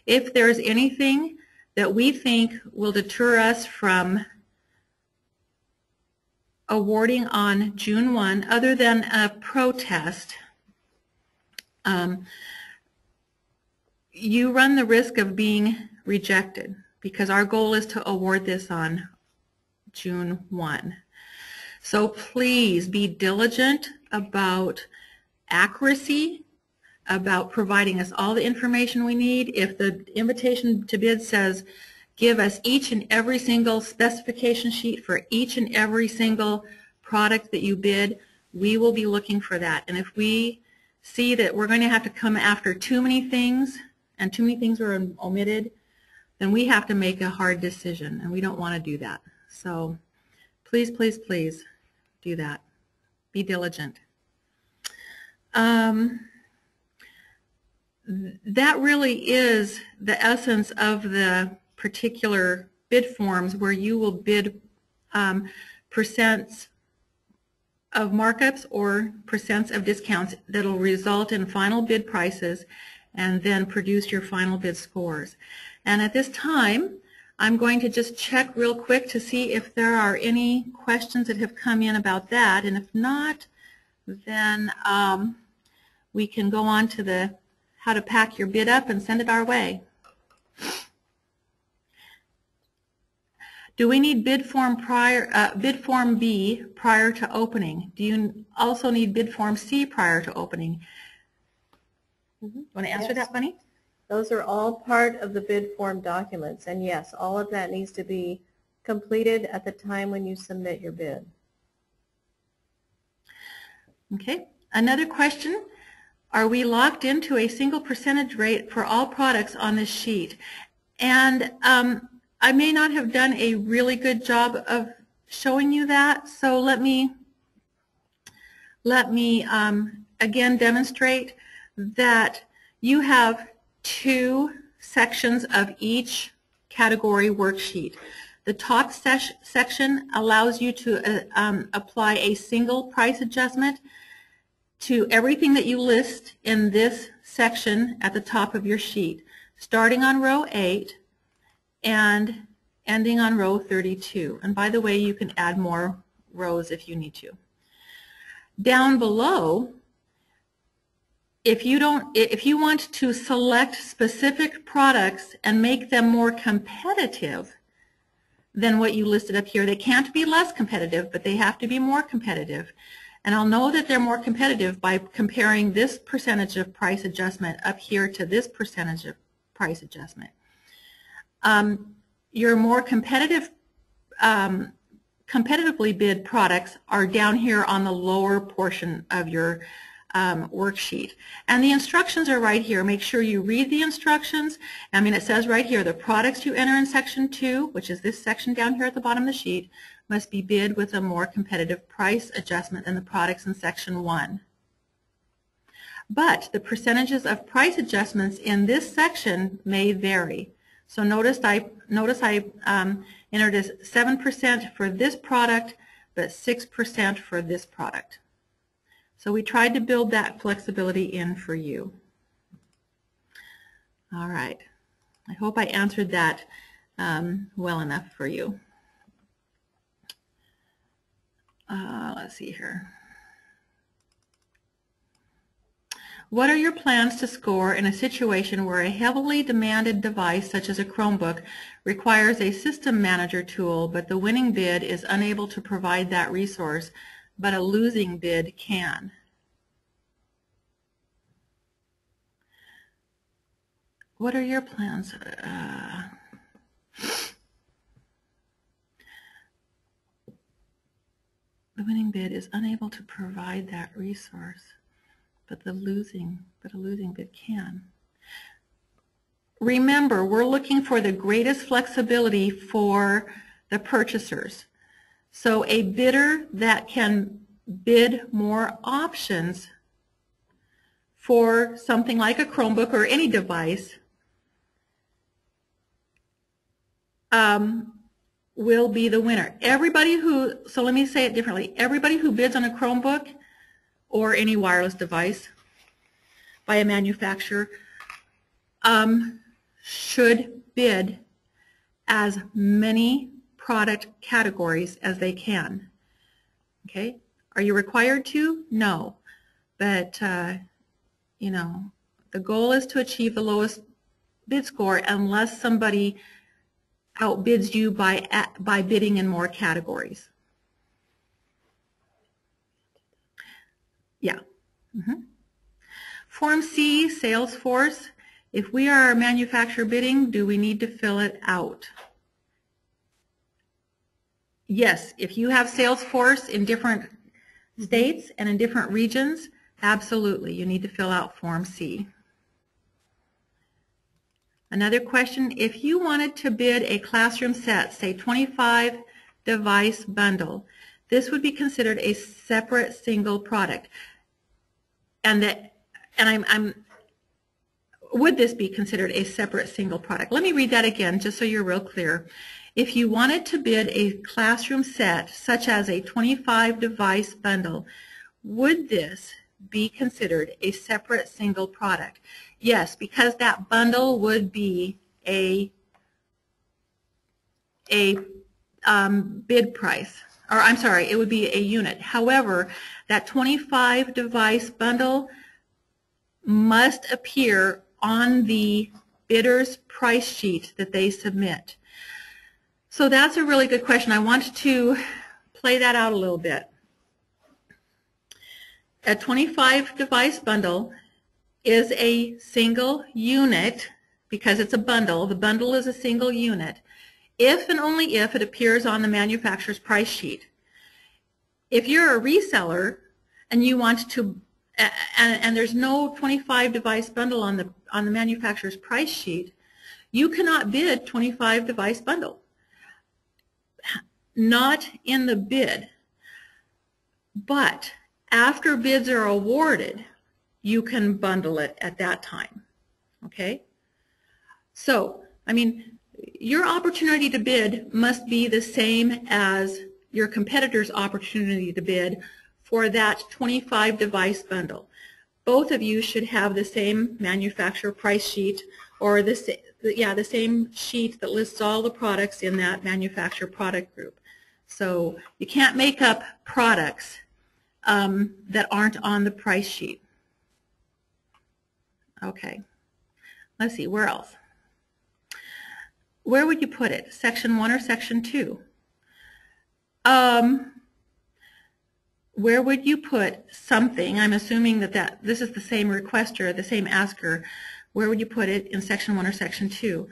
If there's anything that we think will deter us from awarding on June 1, other than a protest, you run the risk of being rejected, because our goal is to award this on June 1. So please be diligent about accuracy, about providing us all the information we need. If the invitation to bid says give us each and every single specification sheet for each and every single product that you bid, we will be looking for that. And if we see that we're going to have to come after too many things and too many things are omitted, then we have to make a hard decision, and we don't want to do that. So please, please, please do that. Be diligent. That really is the essence of the particular bid forms, where you will bid percents of markups or percents of discounts that will result in final bid prices and then produce your final bid scores. And at this time, I'm going to just check real quick to see if there are any questions that have come in about that, and if not, then we can go on to the how to pack your bid up and send it our way. Do we need bid form B prior to opening? Do you also need bid form C prior to opening? Want to answer that, Bunny? Those are all part of the bid form documents, and yes, all of that needs to be completed at the time when you submit your bid. Okay, another question. Are we locked into a single percentage rate for all products on this sheet? And I may not have done a really good job of showing you that, so let me again demonstrate that you have two sections of each category worksheet. The top section allows you to apply a single price adjustment to everything that you list in this section at the top of your sheet, starting on row 8 and ending on row 32. And by the way, you can add more rows if you need to. Down below, if you want to select specific products and make them more competitive than what you listed up here, they can't be less competitive, but they have to be more competitive. And I'll know that they're more competitive by comparing this percentage of price adjustment up here to this percentage of price adjustment. Your more competitively bid products are down here on the lower portion of your worksheet. And the instructions are right here. Make sure you read the instructions. I mean, it says right here, the products you enter in section 2, which is this section down here at the bottom of the sheet, must be bid with a more competitive price adjustment than the products in section 1. But the percentages of price adjustments in this section may vary. So notice I entered as 7% for this product, but 6% for this product. So we tried to build that flexibility in for you. All right. I hope I answered that well enough for you. Let's see here. What are your plans to score in a situation where a heavily demanded device such as a Chromebook requires a system manager tool, but the winning bid is unable to provide that resource, but a losing bid can? What are your plans? The winning bid is unable to provide that resource, but a losing bid can. Remember, we're looking for the greatest flexibility for the purchasers. So a bidder that can bid more options for something like a Chromebook or any device, will be the winner. Everybody who, so let me say it differently, everybody who bids on a Chromebook or any wireless device by a manufacturer should bid as many product categories as they can. Okay? Are you required to? No. But, you know, the goal is to achieve the lowest bid score unless somebody outbids you by bidding in more categories. Yeah. Form C, Salesforce. If we are manufacturer bidding, do we need to fill it out? Yes, if you have Salesforce in different states and in different regions, absolutely, you need to fill out Form C. Another question, if you wanted to bid a classroom set, say 25 device bundle, this would be considered a separate single product. Would this be considered a separate single product? Let me read that again just so you're real clear. If you wanted to bid a classroom set, such as a 25 device bundle, would this be considered a separate single product? Yes, because that bundle would be a bid price, or I'm sorry, it would be a unit. However, that 25 device bundle must appear on the bidder's price sheet that they submit. So that's a really good question. I want to play that out a little bit. A 25 device bundle is a single unit because it's a bundle. The bundle is a single unit if and only if it appears on the manufacturer's price sheet. If you're a reseller and you want to, and there's no 25 device bundle on the manufacturer's price sheet, you cannot bid 25 device bundle. Not in the bid. But after bids are awarded, you can bundle it at that time. Okay? So, I mean, your opportunity to bid must be the same as your competitor's opportunity to bid for that 25 device bundle. Both of you should have the same manufacturer price sheet, or the same sheet that lists all the products in that manufacturer product group. So you can't make up products that aren't on the price sheet. Okay, let's see, where else? Where would you put it? Section 1 or Section 2? Where would you put something? I'm assuming that this is the same requester, the same asker. Where would you put it in Section 1 or Section 2?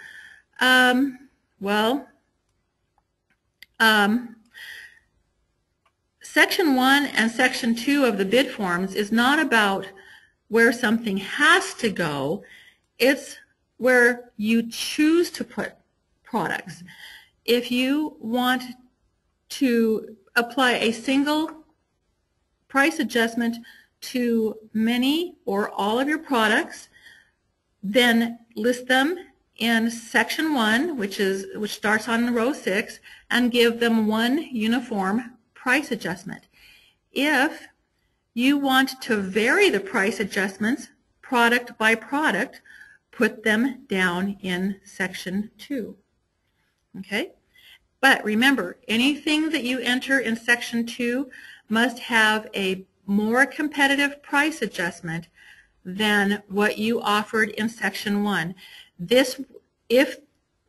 Section 1 and Section 2 of the bid forms is not about where something has to go. It's where you choose to put products. If you want to apply a single price adjustment to many or all of your products, then list them in Section 1, which starts on row 6, and give them one uniform price adjustment. If you want to vary the price adjustments product by product, put them down in Section 2. Okay? But remember, anything that you enter in Section 2 must have a more competitive price adjustment than what you offered in Section 1. If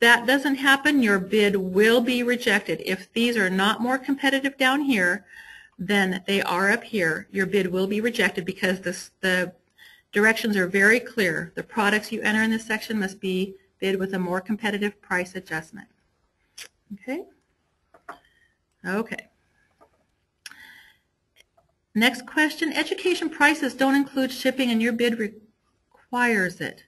that doesn't happen, your bid will be rejected. If these are not more competitive down here than they are up here, your bid will be rejected because the directions are very clear. The products you enter in this section must be bid with a more competitive price adjustment. Okay? Okay. Next question, education prices don't include shipping and your bid requires it.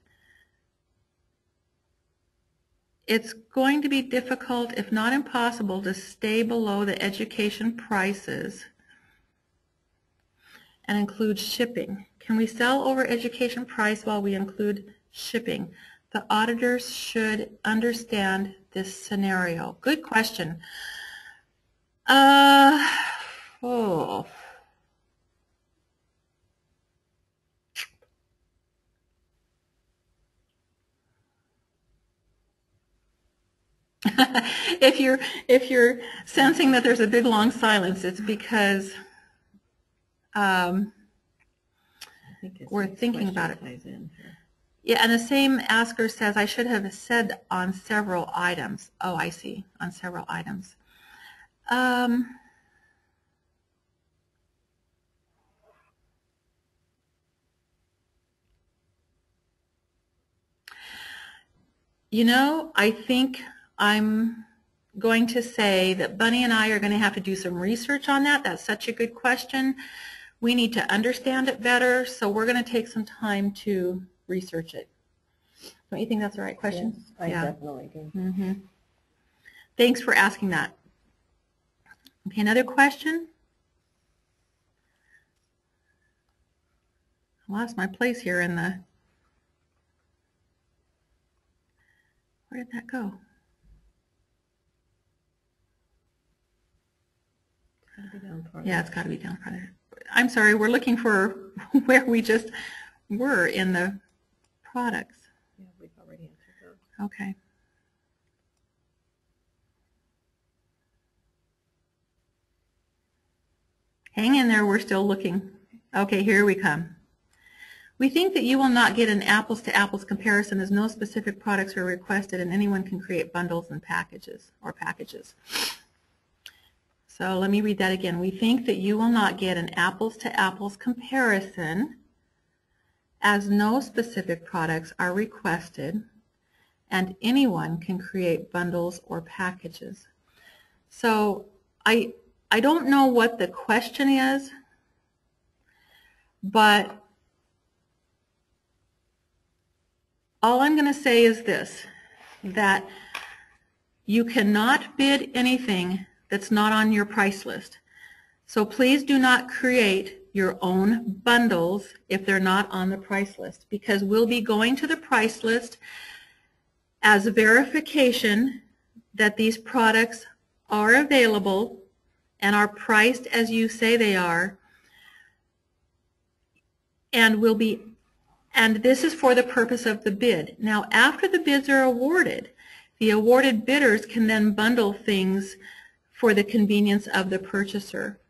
It's going to be difficult, if not impossible, to stay below the education prices. and include shipping. Can we sell over education price while we include shipping? The auditors should understand this scenario. Good question. Oh. If you're sensing that there's a big long silence, it's because we're thinking about it. Yeah, and the same asker says, I should have said on several items. Oh, I see, on several items. You know, I think I'm going to say that Bunny and I are going to have to do some research on that. That's such a good question. We need to understand it better, so we're going to take some time to research it. Don't you think that's the right question? Yes, I definitely do. Mm-hmm. Thanks for asking that. Okay, another question? I lost my place here in the... Where did that go? Yeah, it's got to be down farther. I'm sorry, we're looking for where we just were in the products. Yeah, we've already answered those. Okay. Hang in there, we're still looking. Okay, here we come. We think that you will not get an apples-to-apples comparison as no specific products are requested and anyone can create bundles and packages. So let me read that again. We think that you will not get an apples-to-apples comparison as no specific products are requested and anyone can create bundles or packages. So I don't know what the question is, but all I'm going to say is this, that you cannot bid anything that's not on your price list. So please do not create your own bundles if they're not on the price list, because we'll be going to the price list as a verification that these products are available and are priced as you say they are, and this is for the purpose of the bid. Now, after the bids are awarded, the awarded bidders can then bundle things for the convenience of the purchaser.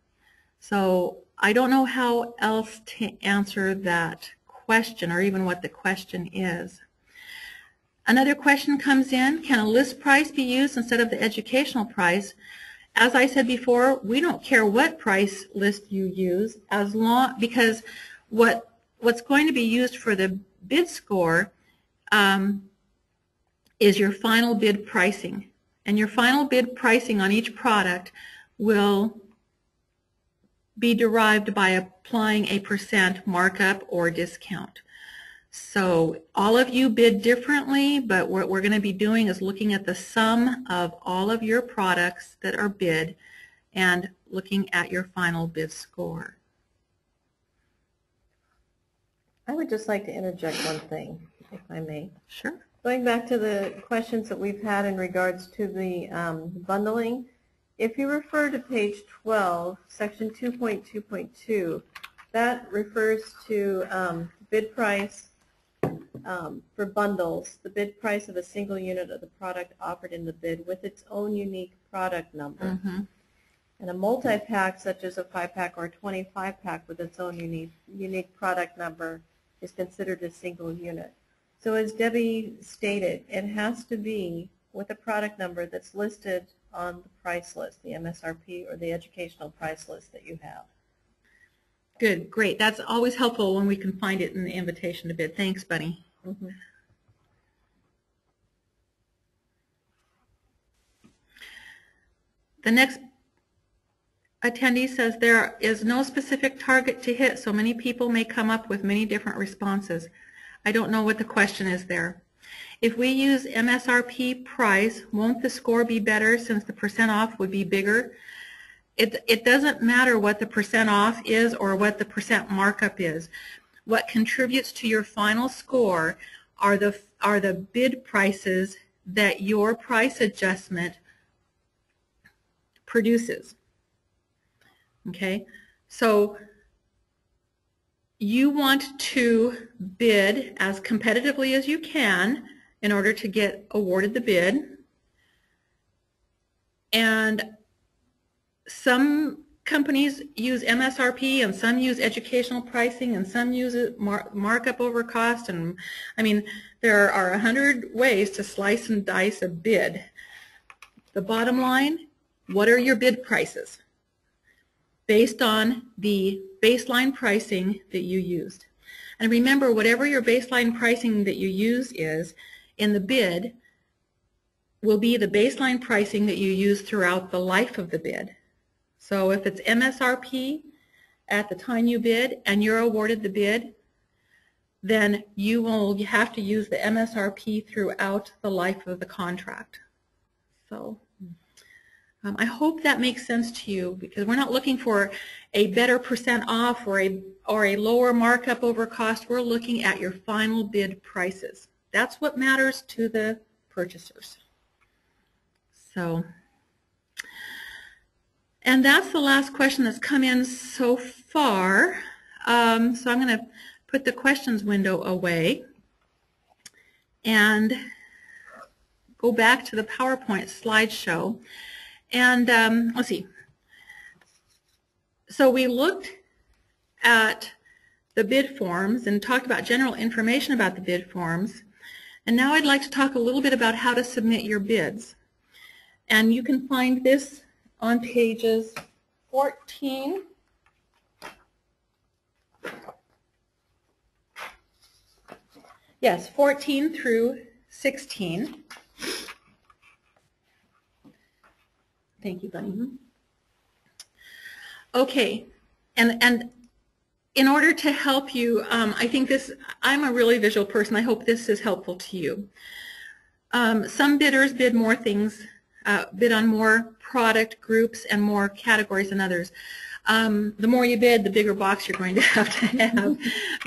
So I don't know how else to answer that question, or even what the question is. Another question comes in, can a list price be used instead of the educational price? As I said before, we don't care what price list you use, as long, because what's going to be used for the bid score is your final bid pricing. And your final bid pricing on each product will be derived by applying a % markup or discount. So all of you bid differently, but what we're going to be doing is looking at the sum of all of your products that are bid and looking at your final bid score. I would just like to interject one thing, if I may. Sure. Going back to the questions that we've had in regards to the bundling, if you refer to page 12, section 2.2.2, that refers to bid price for bundles, the bid price of a single unit of the product offered in the bid with its own unique product number. Mm-hmm. And a multi-pack, such as a 5-pack or a 25-pack with its own unique product number, is considered a single unit. So as Debbie stated, it has to be with a product number that's listed on the price list, the MSRP or the educational price list that you have. Good, great. That's always helpful when we can find it in the invitation to bid. Thanks, Bunny. Mm-hmm. The next attendee says there is no specific target to hit, so many people may come up with many different responses. I don't know what the question is there. If we use MSRP price, won't the score be better since the % off would be bigger? it doesn't matter what the percent off is or what the percent markup is. What contributes to your final score are the bid prices that your price adjustment produces. Okay, so you want to bid as competitively as you can in order to get awarded the bid. And some companies use MSRP and some use educational pricing and some use markup over cost. And I mean, there are 100 ways to slice and dice a bid. The bottom line, what are your bid prices? Based on the baseline pricing that you used. And remember, whatever your baseline pricing that you use is in the bid will be the baseline pricing that you use throughout the life of the bid. So if it's MSRP at the time you bid and you're awarded the bid, then you will have to use the MSRP throughout the life of the contract. So I hope that makes sense to you, because we're not looking for a better percent off or a lower markup over cost. We're looking at your final bid prices. That's what matters to the purchasers. So, and that's the last question that's come in so far. So I'm going to put the questions window away and go back to the PowerPoint slideshow. And let's see. So we looked at the bid forms and talked about general information about the bid forms. And now I'd like to talk a little bit about how to submit your bids. And you can find this on pages 14 14 through 16. Thank you, Bunny. Okay, and in order to help you, I think I'm a really visual person. I hope this is helpful to you. Some bidders bid more things, bid on more product groups and more categories than others. The more you bid, the bigger box you're going to have,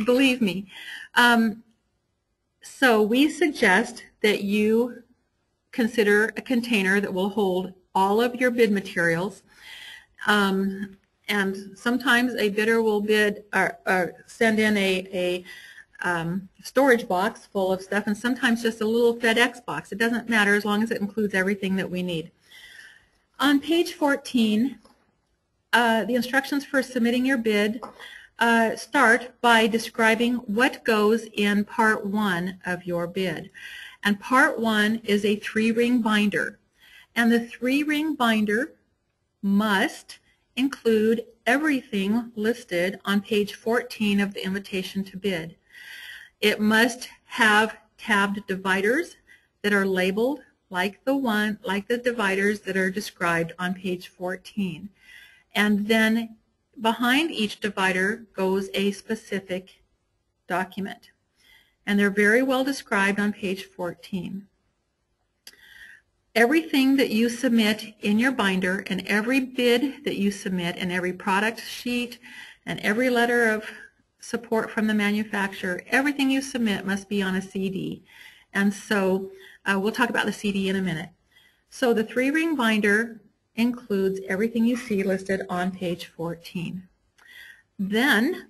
believe me. So we suggest that you consider a container that will hold all of your bid materials. And sometimes a bidder will bid or send in a storage box full of stuff, and sometimes just a little FedEx box. It doesn't matter as long as it includes everything that we need. On page 14, the instructions for submitting your bid start by describing what goes in Part 1 of your bid. And Part 1 is a 3-ring binder. And the 3-ring binder must include everything listed on page 14 of the invitation to bid. It must have tabbed dividers that are labeled like the dividers that are described on page 14. And then behind each divider goes a specific document. And they're very well described on page 14. Everything that you submit in your binder and every bid that you submit and every product sheet and every letter of support from the manufacturer, everything you submit must be on a CD. And so we'll talk about the CD in a minute. So the 3-ring binder includes everything you see listed on page 14. Then,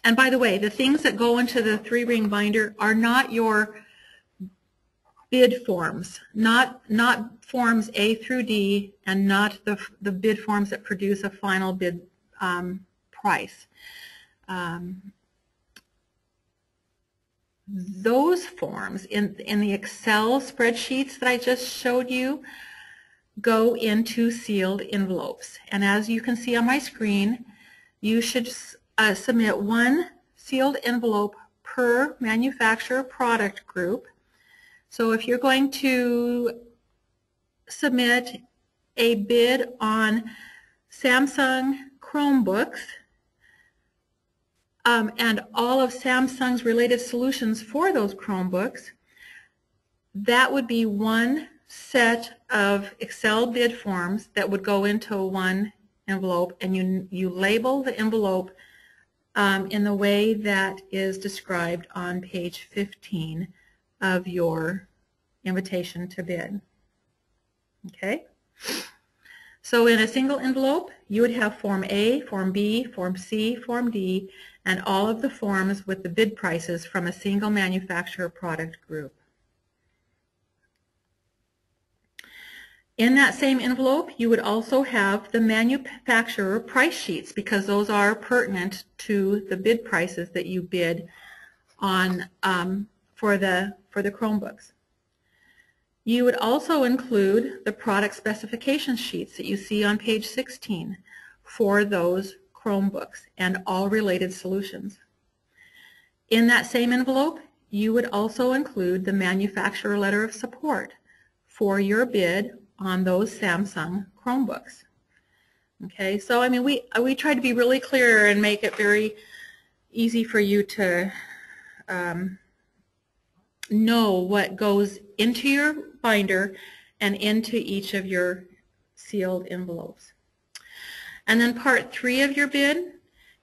and by the way, the things that go into the 3-ring binder are not your bid forms, not forms A through D, and not the bid forms that produce a final bid price. Those forms in the Excel spreadsheets that I just showed you go into sealed envelopes. And as you can see on my screen, you should submit one sealed envelope per manufacturer product group. So if you're going to submit a bid on Samsung Chromebooks and all of Samsung's related solutions for those Chromebooks, that would be one set of Excel bid forms that would go into one envelope, and you label the envelope in the way that is described on page 15 of your invitation to bid. Okay? So in a single envelope, you would have Form A, Form B, Form C, Form D, and all of the forms with the bid prices from a single manufacturer product group. In that same envelope, you would also have the manufacturer price sheets, because those are pertinent to the bid prices that you bid on for the Chromebooks. You would also include the product specification sheets that you see on page 16 for those Chromebooks and all related solutions. In that same envelope, you would also include the manufacturer letter of support for your bid on those Samsung Chromebooks. Okay, so I mean, we try to be really clear and make it very easy for you to know what goes into your binder and into each of your sealed envelopes. And then part 3 of your bid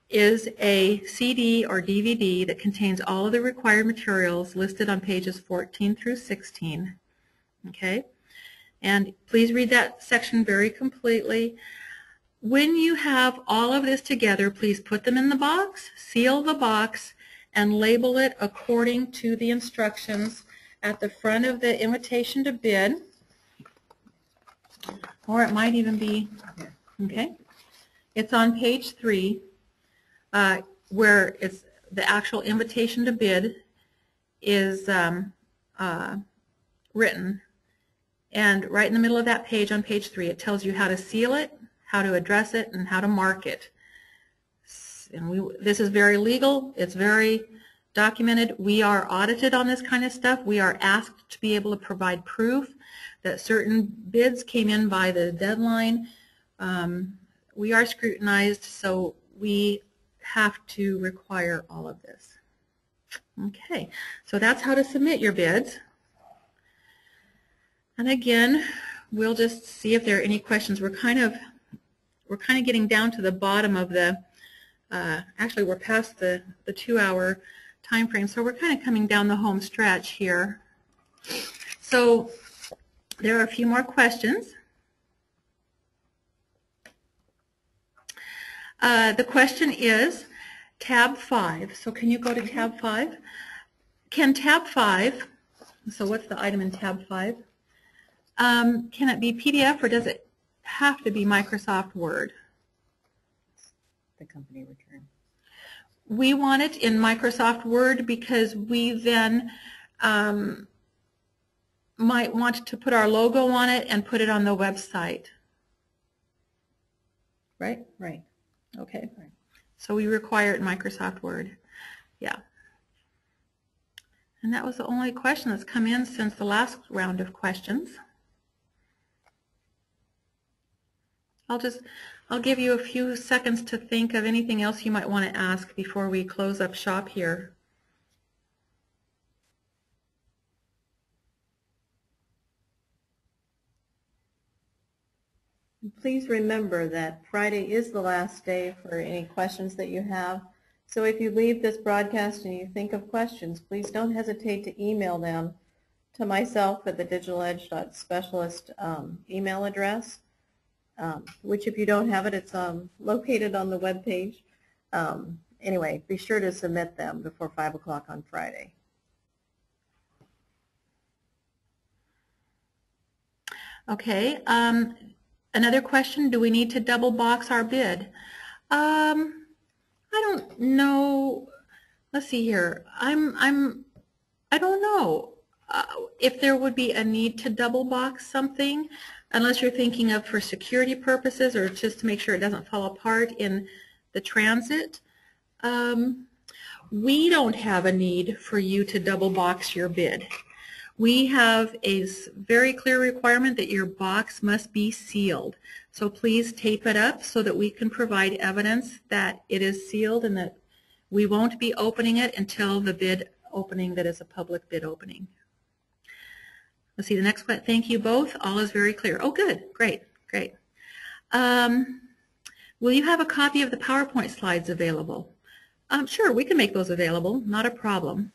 is a CD or DVD that contains all of the required materials listed on pages 14 through 16. Okay? And please read that section very completely. When you have all of this together, please put them in the box, seal the box, and label it according to the instructions at the front of the invitation to bid. Or it might even be, okay? It's on page 3 where it's the actual invitation to bid is written. And right in the middle of that page, on page 3, it tells you how to seal it, how to address it, and how to mark it. And this is very legal. It's very documented. We are audited on this kind of stuff. We are asked to be able to provide proof that certain bids came in by the deadline. We are scrutinized, so we have to require all of this. Okay, so that's how to submit your bids. And again, we'll just see if there are any questions. We're kind of getting down to the bottom of the, actually we're past the 2-hour time frame, so we're kind of coming down the home stretch here. So there are a few more questions. The question is tab 5. So can you go to tab 5? Can tab 5, so what's the item in tab 5? Can it be PDF, or does it have to be Microsoft Word? The company return. We want it in Microsoft Word because we then might want to put our logo on it and put it on the website. Right? Right. Okay. Right. So we require it in Microsoft Word. Yeah. And that was the only question that's come in since the last round of questions. I'll give you a few seconds to think of anything else you might want to ask before we close up shop here. Please remember that Friday is the last day for any questions that you have. So if you leave this broadcast and you think of questions, please don't hesitate to email them to myself at the DigitalEdge.specialist email address. Which if you don't have it, it's located on the web page. Anyway, be sure to submit them before 5 o'clock on Friday. Okay, another question, do we need to double box our bid? I don't know. Let's see here. I don't know if there would be a need to double box something, unless you're thinking of for security purposes or just to make sure it doesn't fall apart in the transit. We don't have a need for you to double box your bid. We have a very clear requirement that your box must be sealed. So please tape it up so that we can provide evidence that it is sealed and that we won't be opening it until the bid opening that is a public bid opening. Let's see, the next one. Thank you both. All is very clear. Oh, good. Great. Great. Will you have a copy of the PowerPoint slides available? Sure, we can make those available. Not a problem.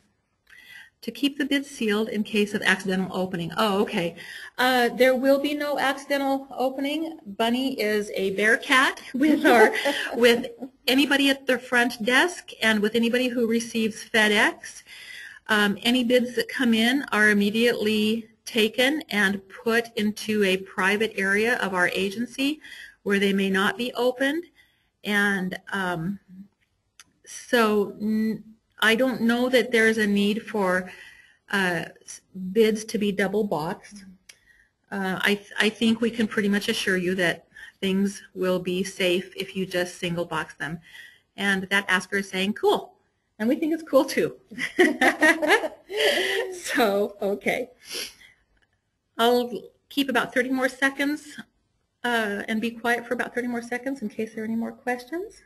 To keep the bid sealed in case of accidental opening. Oh, okay. There will be no accidental opening. Bunny is a bear cat with with anybody at the front desk and with anybody who receives FedEx. Any bids that come in are immediately taken and put into a private area of our agency where they may not be opened. And so I don't know that there's a need for bids to be double boxed. I think we can pretty much assure you that things will be safe if you just single box them. And that asker is saying, cool. And we think it's cool too. So, okay. I'll keep about 30 more seconds and be quiet for about 30 more seconds in case there are any more questions.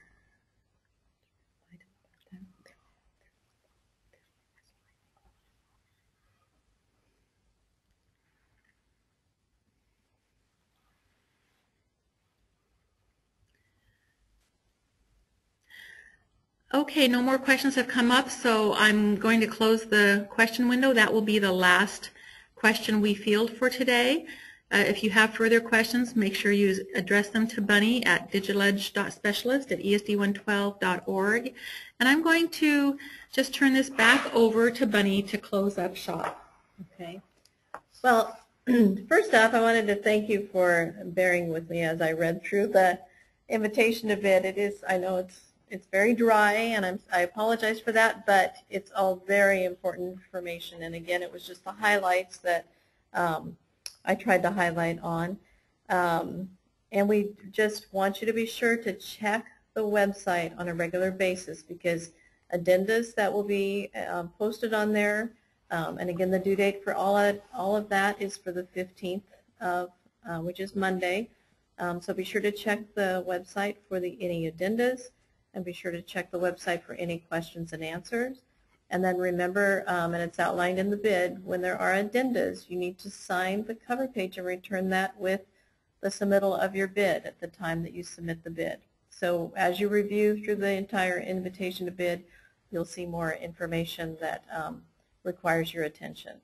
Okay, no more questions have come up, so I'm going to close the question window. That will be the last question we field for today. If you have further questions, make sure you address them to Bunny at digitaledge.specialist@esd112.org. And I'm going to just turn this back over to Bunny to close up shop. Okay. Well, first off, I wanted to thank you for bearing with me as I read through the invitation to bid. It is, I know it's very dry, and I apologize for that, but it's all very important information. And again, it was just the highlights that I tried to highlight on. And we just want you to be sure to check the website on a regular basis, because addendas that will be posted on there, and again, the due date for all of that is for the 15th of, which is Monday. So be sure to check the website for any addendas, and be sure to check the website for any questions and answers. And then remember, and it's outlined in the bid, when there are addendas, you need to sign the cover page and return that with the submittal of your bid at the time that you submit the bid. So as you review through the entire invitation to bid, you'll see more information that requires your attention.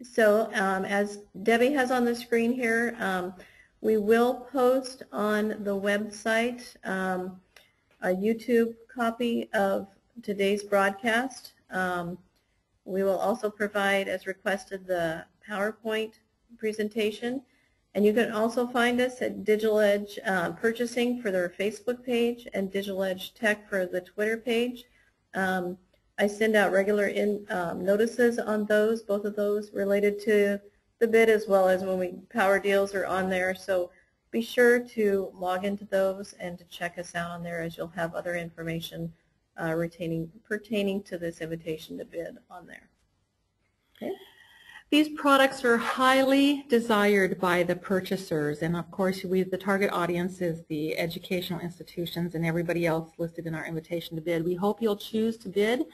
So as Debbie has on the screen here, we will post on the website a YouTube copy of today's broadcast. We will also provide, as requested, the PowerPoint presentation. And you can also find us at DigitalEdge Purchasing for their Facebook page and DigitalEdge Tech for the Twitter page. I send out regular notices on those, both of those related to the bid, as well as when power deals are on there. So be sure to log into those and to check us out on there, as you'll have other information pertaining to this invitation to bid on there. Okay. These products are highly desired by the purchasers, and of course the target audience is the educational institutions and everybody else listed in our invitation to bid. We hope you'll choose to bid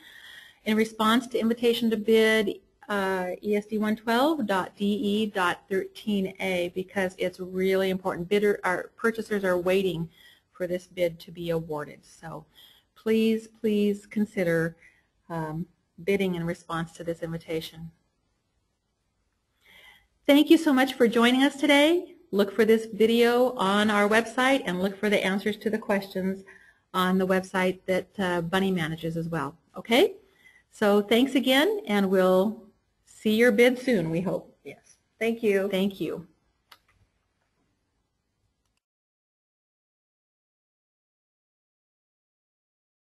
in response to invitation to bid ESD112.de.13a, because it's really important. Our purchasers are waiting for this bid to be awarded. So please consider bidding in response to this invitation. Thank you so much for joining us today. Look for this video on our website and look for the answers to the questions on the website that Bunny manages as well. Okay? So thanks again, and we'll see your bid soon, we hope. Yes. Thank you. Thank you.